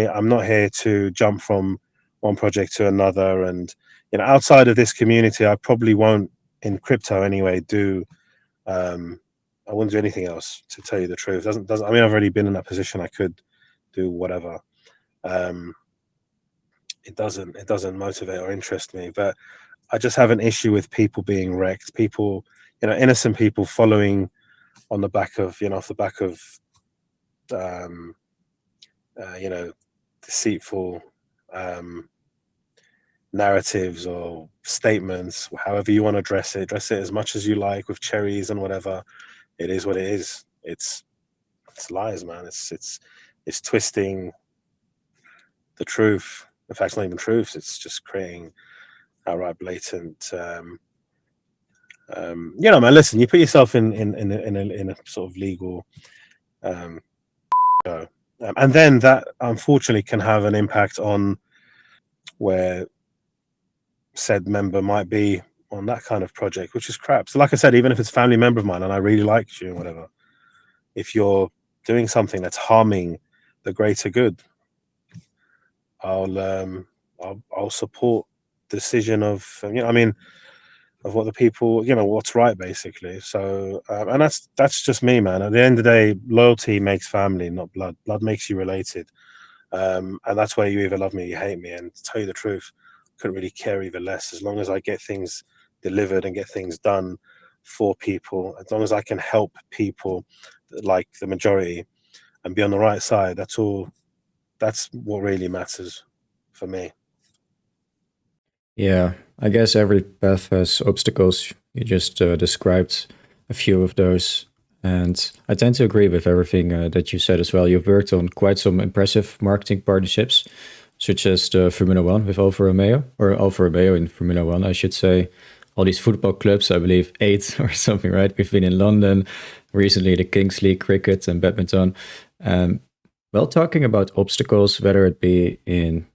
I'm not here to jump from one project to another. And, outside of this community, I probably won't, in crypto anyway, I wouldn't do anything else, to tell you the truth. Doesn't I mean, I've already been in that position. I could do whatever. It doesn't motivate or interest me. But I just have an issue with people being wrecked. People, innocent people following on the back of, off the back of, deceitful narratives or statements, however you want to dress it as much as you like, with cherries and whatever. It is what it is. It's lies, man. It's twisting the truth. In fact, it's not even truths. It's just creating outright blatant. Man, listen. You put yourself in a sort of legal show, and then that unfortunately can have an impact on where said member might be on that kind of project, which is crap. So, like I said, even if it's a family member of mine and I really like you and whatever, if you're doing something that's harming the greater good, I'll support the decision of of what the people, what's right, basically. So and that's just me, man. At the end of the day, loyalty makes family, not blood. Blood makes you related, and that's where you either love me or you hate me. And to tell you the truth, I couldn't really care either less, as long as I get things delivered and get things done for people, as long as I can help people, like the majority, and be on the right side. That's what really matters for me. Yeah, I guess every path has obstacles. You just described a few of those. And I tend to agree with everything that you said as well. You've worked on quite some impressive marketing partnerships, such as the Formula One with Alfa Romeo, or Alfa Romeo in Formula One, I should say. All these football clubs, I believe 8 or something, right? We've been in London, recently the Kings League, cricket and badminton. Well, talking about obstacles, whether it be in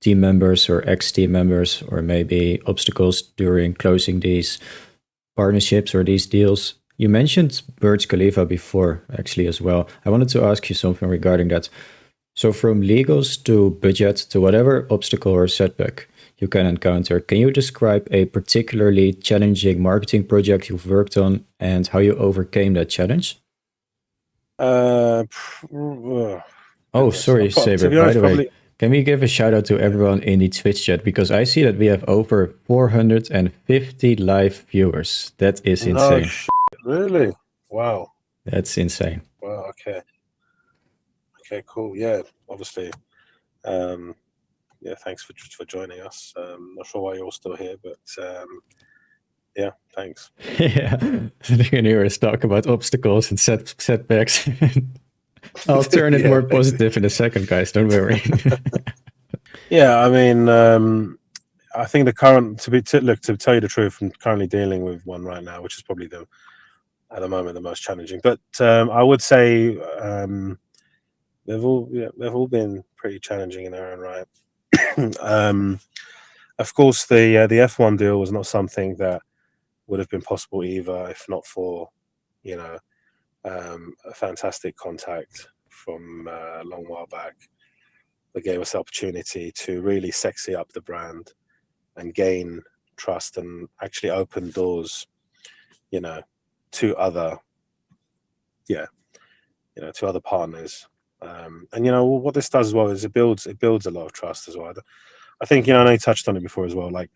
team members or ex-team members, or maybe obstacles during closing these partnerships or these deals, You mentioned Burj Khalifa before, actually, as well. I wanted to ask you something regarding that. So, from legals to budget to whatever obstacle or setback you can encounter, can you describe a particularly challenging marketing project you've worked on and how you overcame that challenge? Oh, Goodness. sorry, To Saber. be By honest, the way, probably. can we give a shout out to Yeah. everyone in the Twitch chat? Because I see that we have over 450 live viewers. That is No insane. shit, really? Wow. That's insane. Wow. Okay. Okay. Cool. Yeah. Obviously. Um, yeah. Thanks for joining us. Not sure why you're all still here, but yeah. Thanks. Yeah, you can hear us talk about obstacles and setbacks. I'll turn it Yeah. more positive in a second, guys. Don't worry. Yeah. I mean, I think the current to tell you the truth, I'm currently dealing with one right now, which is probably at the moment the most challenging. But I would say they've all been pretty challenging in their own right. Of course, the F1 deal was not something that would have been possible either if not for you know a fantastic contact from a long while back that gave us the opportunity to really sexy up the brand and gain trust and actually open doors, you know, to other, to other partners. And what this does as well is it builds a lot of trust as well. I think I know you touched on it before as well. Like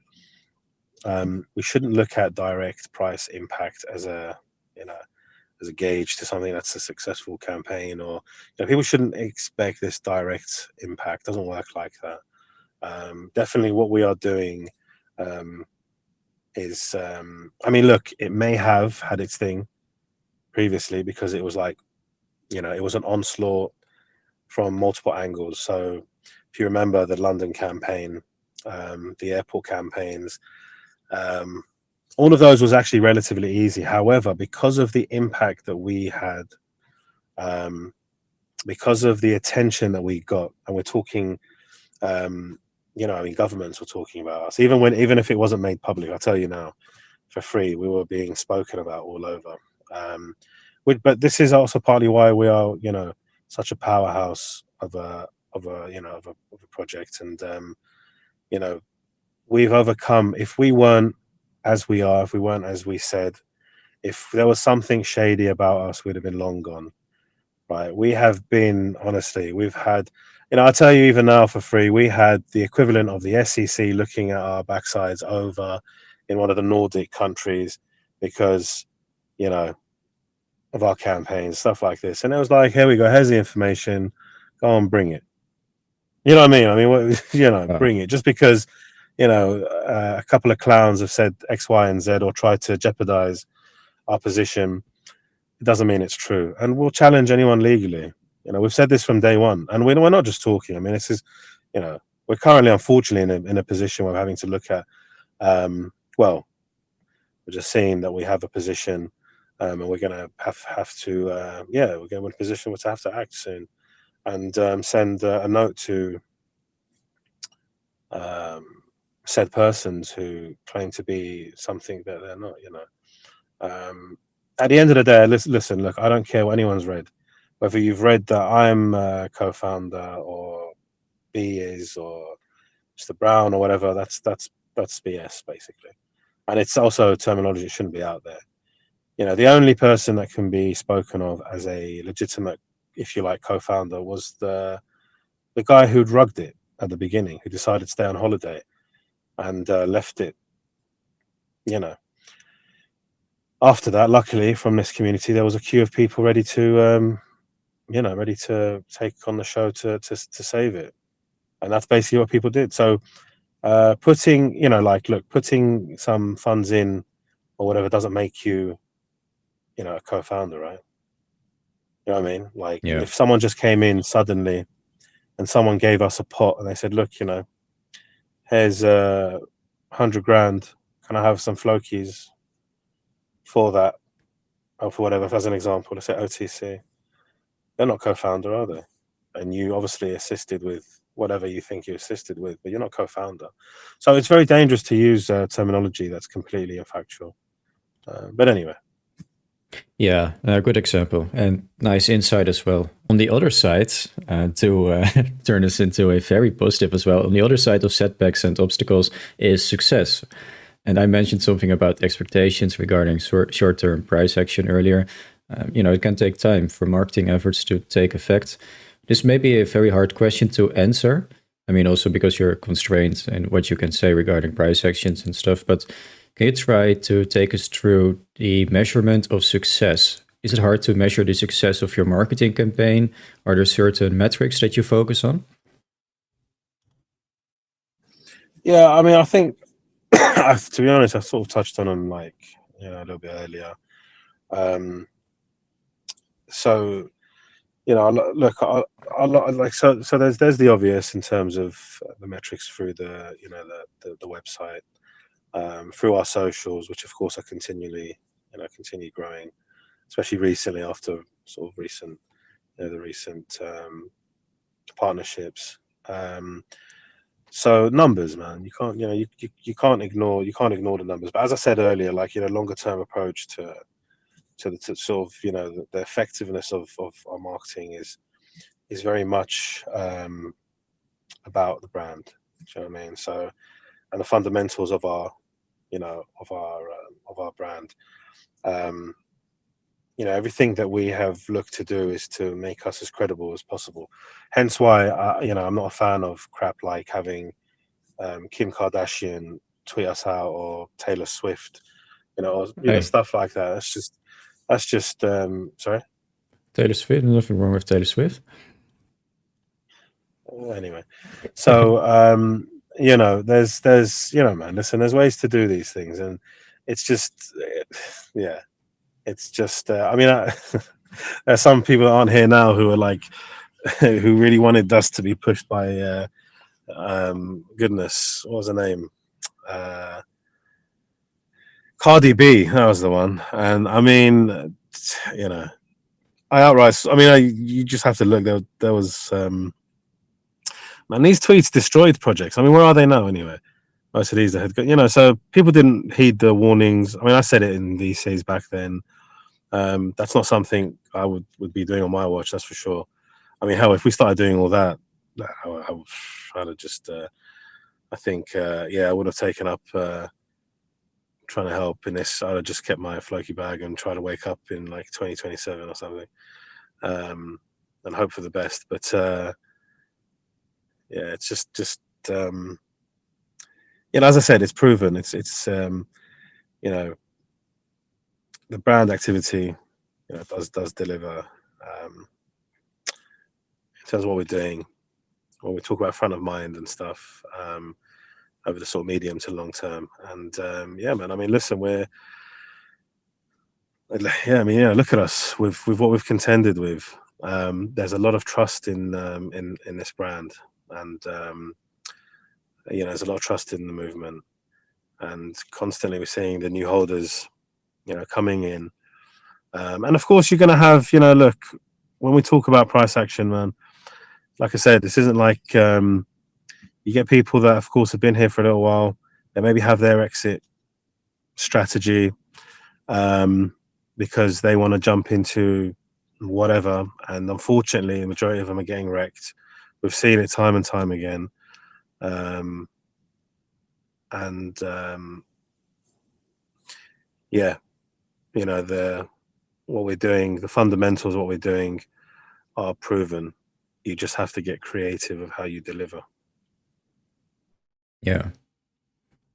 we shouldn't look at direct price impact as a as a gauge to something that's a successful campaign, or people shouldn't expect this direct impact. It doesn't work like that. Definitely, what we are doing is, I mean, look, it may have had its thing previously because it was like, it was an onslaught from multiple angles. So if you remember the London campaign, the airport campaigns, all of those was actually relatively easy. However, because of the impact that we had, because of the attention that we got, and we're talking, I mean, governments were talking about us, even if it wasn't made public. I'll tell you now, for free, we were being spoken about all over. But this is also partly why we are, such a powerhouse of a project, and we've overcome. If we weren't as we are, if we weren't as we said, if there was something shady about us, we'd have been long gone. Right? We have been, honestly, we've had, I'll tell you even now for free, we had the equivalent of the SEC looking at our backsides over in one of the Nordic countries because, of our campaigns, stuff like this. And it was like, here we go, here's the information, go on, bring it. You know what I mean? I mean, Wow. bring it. Just because, a couple of clowns have said X, Y, and Z or tried to jeopardize our position, it doesn't mean it's true. And we'll challenge anyone legally. We've said this from day one. And we're not just talking. I mean, this is, we're currently, unfortunately, in a position where we're having to look at, we're just seeing that we have a position and we're going to have to, we're going to be in a position where we have to act soon and send a note to said persons who claim to be something that they're not, At the end of the day, listen, look, I don't care what anyone's read, whether you've read that I'm a co-founder or B is or Mr. Brown or whatever. That's BS basically, and it's also terminology that shouldn't be out there. The only person that can be spoken of as a legitimate, if you like, co-founder was the guy who'd rugged it at the beginning, who decided to stay on holiday and left it. After that, luckily, from this community, there was a queue of people ready to, ready to take on the show to save it, and that's basically what people did. So, putting, putting some funds in or whatever doesn't make you, a co-founder, right? You know what I mean? Like, Yeah. if someone just came in suddenly and someone gave us a pot and they said, "Look, here's 100 grand. Can I have some Flokis for that?" Or for whatever, as an example, let's say OTC. They're not co-founder, are they? And you obviously assisted with whatever you think you assisted with, but you're not co-founder. So it's very dangerous to use terminology that's completely factual. But anyway. Yeah, a good example and nice insight as well. On the other side, to turn this into a very positive as well, on the other side of setbacks and obstacles is success. And I mentioned something about expectations regarding short-term price action earlier. It can take time for marketing efforts to take effect. This may be a very hard question to answer. I mean, also because you're constrained in what you can say regarding price actions and stuff. But can you try to take us through the measurement of success? Is it hard to measure the success of your marketing campaign? Are there certain metrics that you focus on? Yeah, I mean, I think to be honest, I sort of touched on them like a little bit earlier. So look, I like so there's the obvious in terms of the metrics through the the website, through our socials, which of course are continue growing, especially recently after sort of recent the recent partnerships. So numbers, man, you can't you can't ignore the numbers. But as I said earlier, like longer term approach to sort of the effectiveness of our marketing is very much about the brand. Do you know what I mean? So, and the fundamentals of our of our brand. Everything that we have looked to do is to make us as credible as possible. Hence why I'm not a fan of crap like having Kim Kardashian tweet us out or Taylor Swift, or Hey, stuff like that. That's just sorry. Taylor Swift, nothing wrong with Taylor Swift. Anyway, so there's man, listen, there's ways to do these things, and it's just yeah, it's just I mean, there's some people that aren't here now who are like who really wanted us to be pushed by goodness, what was her name? Cardi B, that was the one. And I mean, I outright, I mean, you just have to look. There was man, these tweets destroyed projects. I mean, where are they now anyway? Most of these that had got, so people didn't heed the warnings. I mean, I said it in VCs back then. That's not something I would be doing on my watch, that's for sure. I mean, hell, if we started doing all that, I'd have just, I think, I would have taken up trying to help in this. I'd have just kept my Floki bag and try to wake up in like 2027 or something, and hope for the best. But it's just as I said, it's proven. It's the brand activity, does deliver. In terms of what we're doing, when we talk about front of mind and stuff, over the sort of medium to long term. And man, I mean, listen, look at us with what we've contended with. There's a lot of trust in this brand, and there's a lot of trust in the movement, and constantly we're seeing the new holders, coming in, and of course you're going to have, look, when we talk about price action, man, like I said, this isn't like you get people that, of course, have been here for a little while. They maybe have their exit strategy because they want to jump into whatever, and unfortunately, the majority of them are getting wrecked. We've seen it time and time again, what we're doing, the fundamentals of what we're doing are proven. You just have to get creative of how you deliver. Yeah.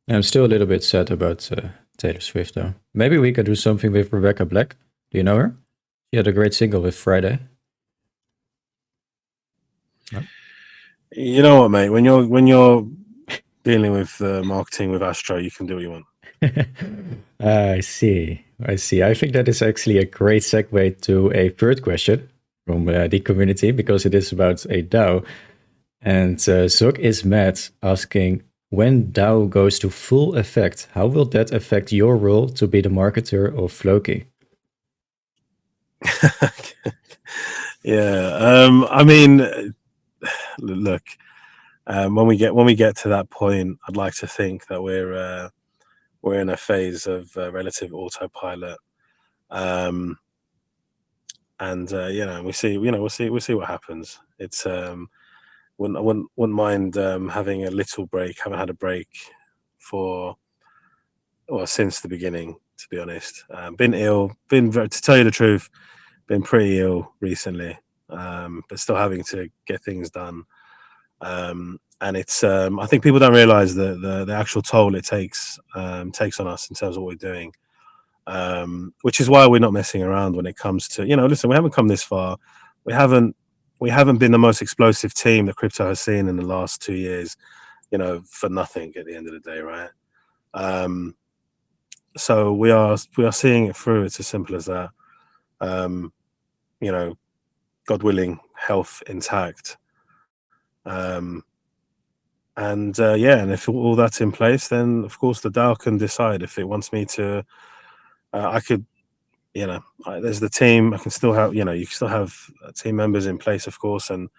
I'm still a little bit sad about Taylor Swift, though. Maybe we could do something with Rebecca Black. Do you know her? She had a great single with Friday. No? You know what, mate? When you're dealing with marketing with Astro, you can do what you want. I see. I think that is actually a great segue to a third question from the community, because it is about a DAO. And Zog is mad, asking, when DAO goes to full effect, how will that affect your role to be the marketer of Floki? Yeah, I mean, look, when we get to that point, I'd like to think that we're in a phase of relative autopilot. And we'll see what happens. It's wouldn't mind having a little break. Haven't had a break since the beginning, to be honest. Been ill, to tell you the truth, been pretty ill recently, but still having to get things done. And it's I think people don't realize the actual toll it takes on us in terms of what we're doing. Which is why we're not messing around when it comes to, listen, we haven't come this far. We haven't been the most explosive team that crypto has seen in the last 2 years, for nothing at the end of the day, right? So we are seeing it through. It's as simple as that. God willing, health intact. And if all that's in place, then of course the DAO can decide if it wants me to. I could, there's the team. I can still have, you can still have team members in place, of course, and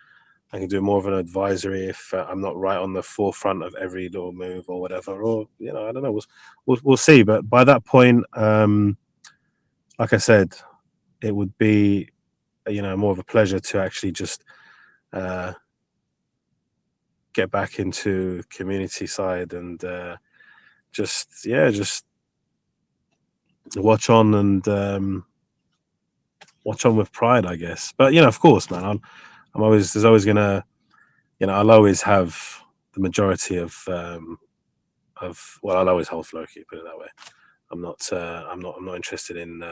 I can do more of an advisory if I'm not right on the forefront of every little move or whatever. Or I don't know. We'll see. But by that point, like I said, it would be more of a pleasure to actually just get back into community side and just watch on and watch on with pride, I guess. But of course, man, I'll always have the majority of I'll always hold Floki, put it that way. I'm not interested in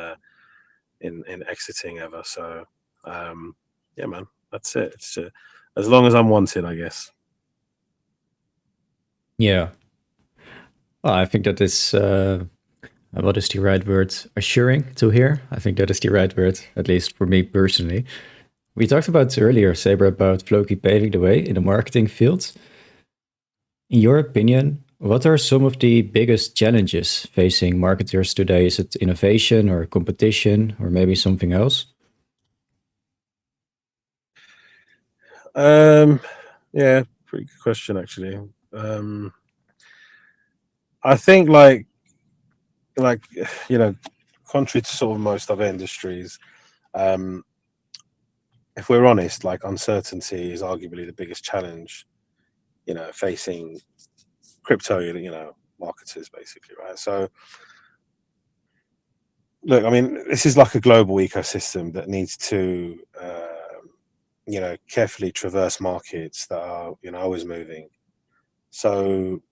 exiting ever. So man, that's it. It's as long as I'm wanted, I guess. Yeah. Well, I think that is what is the right word? Assuring to hear. I think that is the right word, at least for me personally. We talked about earlier, Sabre, about Floki paving the way in the marketing field. In your opinion, what are some of the biggest challenges facing marketers today? Is it innovation or competition or maybe something else? Yeah, pretty good question actually. I think like contrary to sort of most other industries, if we're honest, like uncertainty is arguably the biggest challenge, facing crypto, marketers basically, right? So look, I mean, this is like a global ecosystem that needs to, carefully traverse markets that are, always moving. So,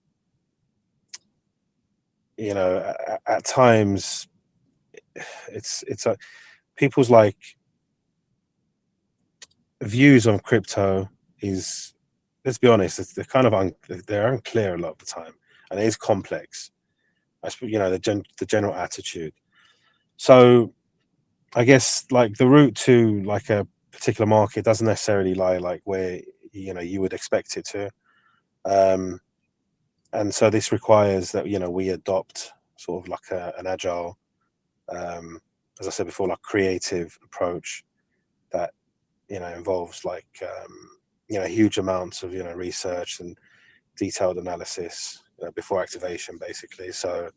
at times, it's people's like views on crypto is, let's be honest, they're kind of they're unclear a lot of the time, and it is complex. The general attitude. So I guess like the route to like a particular market doesn't necessarily lie like where you would expect it to, and so this requires that we adopt sort of like an agile, as I said before, like creative approach that involves like huge amounts of research and detailed analysis before activation, basically. So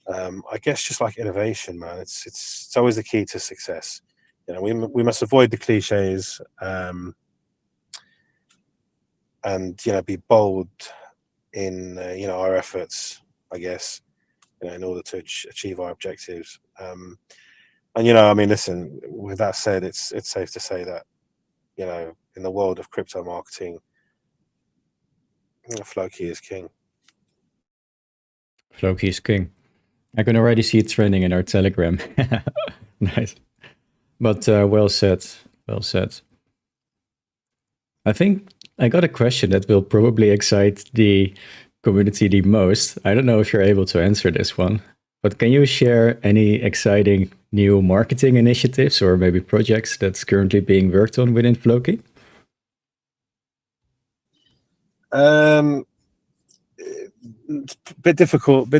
I guess just like innovation, man, it's always the key to success. We must avoid the cliches, and be bold in our efforts, I guess, in order to achieve our objectives. And I mean, listen, with that said, it's safe to say that in the world of crypto marketing, Floki is king. Floki is king. I can already see it trending in our Telegram. Nice. But well said. Well said. I think I got a question that will probably excite the community the most. I don't know if you're able to answer this one, but can you share any exciting new marketing initiatives or maybe projects that's currently being worked on within Floki? Bit difficult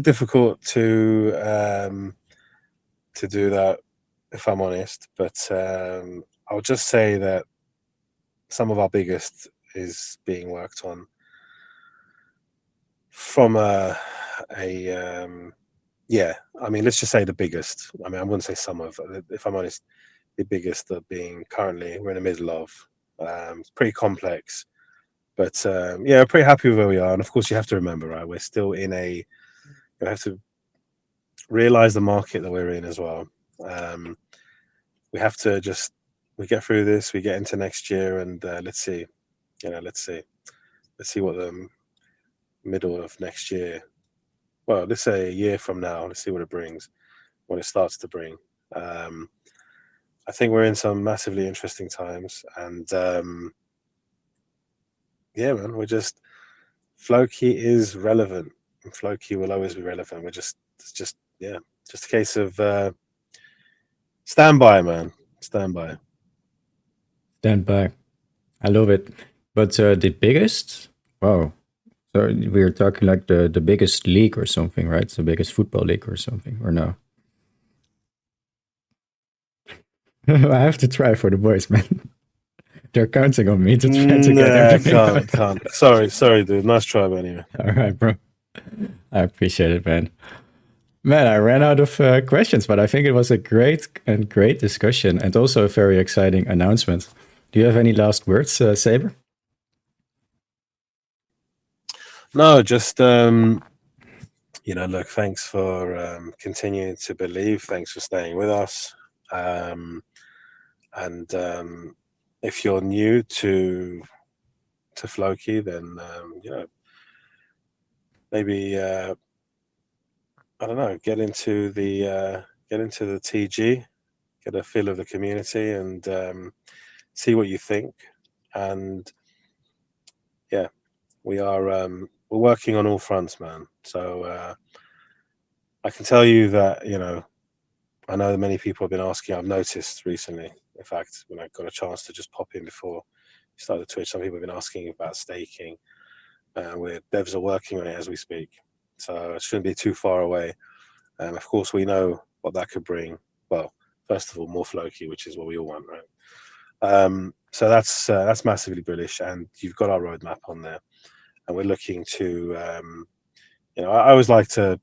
to do that, if I'm honest. But I'll just say that some of our biggest is being worked on from a yeah, I mean, let's just say the biggest. I mean, I wouldn't say some of, if I'm honest, the biggest that being currently we're in the middle of. It's pretty complex, but yeah, pretty happy with where we are. And of course, you have to remember, right? We're still in you have to realize the market that we're in as well. We have to we get through this, we get into next year, and let's see, let's see what the middle of next year. Well, let's say a year from now. Let's see what it brings, what it starts to bring. I think we're in some massively interesting times, and yeah, man, Floki is relevant, and Floki will always be relevant. It's just a case of stand by, man, stand by. Stand by. I love it. But the biggest? Wow. So we're talking like the biggest league or something, right? The biggest football league or something, or no? I have to try for the boys, man. They're counting on me to try to get Nah, everything. can't. Sorry, dude. Nice try, but anyway. All right, bro. I appreciate it, man. Man, I ran out of questions, but I think it was a great discussion and also a very exciting announcement. Do you have any last words, Sabre? No, just look, thanks for continuing to believe. Thanks for staying with us. And if you're new to Floki, then maybe I don't know, get into the TG, get a feel of the community, and see what you think. And yeah, we're working on all fronts, man. So I can tell you that I know many people have been asking. I've noticed recently, in fact, when I got a chance to just pop in before we started Twitch, some people have been asking about staking. Where devs are working on it as we speak, so it shouldn't be too far away. Of course, we know what that could bring. Well, first of all, more Floki, which is what we all want, right? So that's massively bullish, and you've got our roadmap on there, and we're looking to, I always like to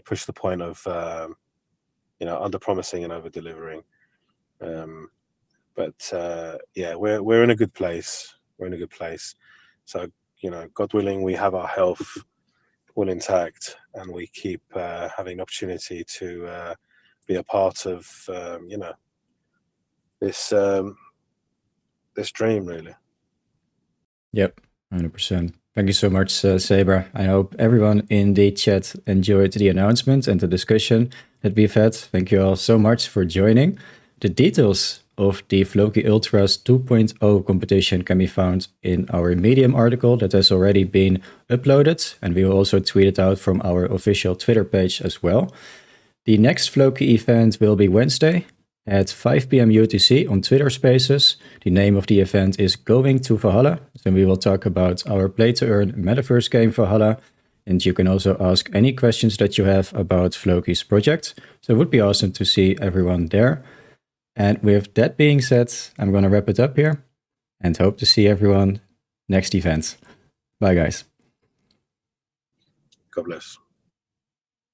push the point of, under promising and over delivering. But yeah, we're in a good place. We're in a good place. So God willing, we have our health all intact, and we keep having the opportunity to be a part of this dream, really. Yep, 100%. Thank you so much, Sabre. I hope everyone in the chat enjoyed the announcement and the discussion that we've had. Thank you all so much for joining. The details of the Floki Ultras 2.0 competition can be found in our Medium article that has already been uploaded, and we will also tweet it out from our official Twitter page as well. The next Floki event will be Wednesday at 5 p.m. UTC on Twitter Spaces. The name of the event is Going to Valhalla. So we will talk about our play-to-earn metaverse game Valhalla. And you can also ask any questions that you have about Floki's project. So it would be awesome to see everyone there. And with that being said, I'm going to wrap it up here and hope to see everyone next event. Bye, guys. God bless.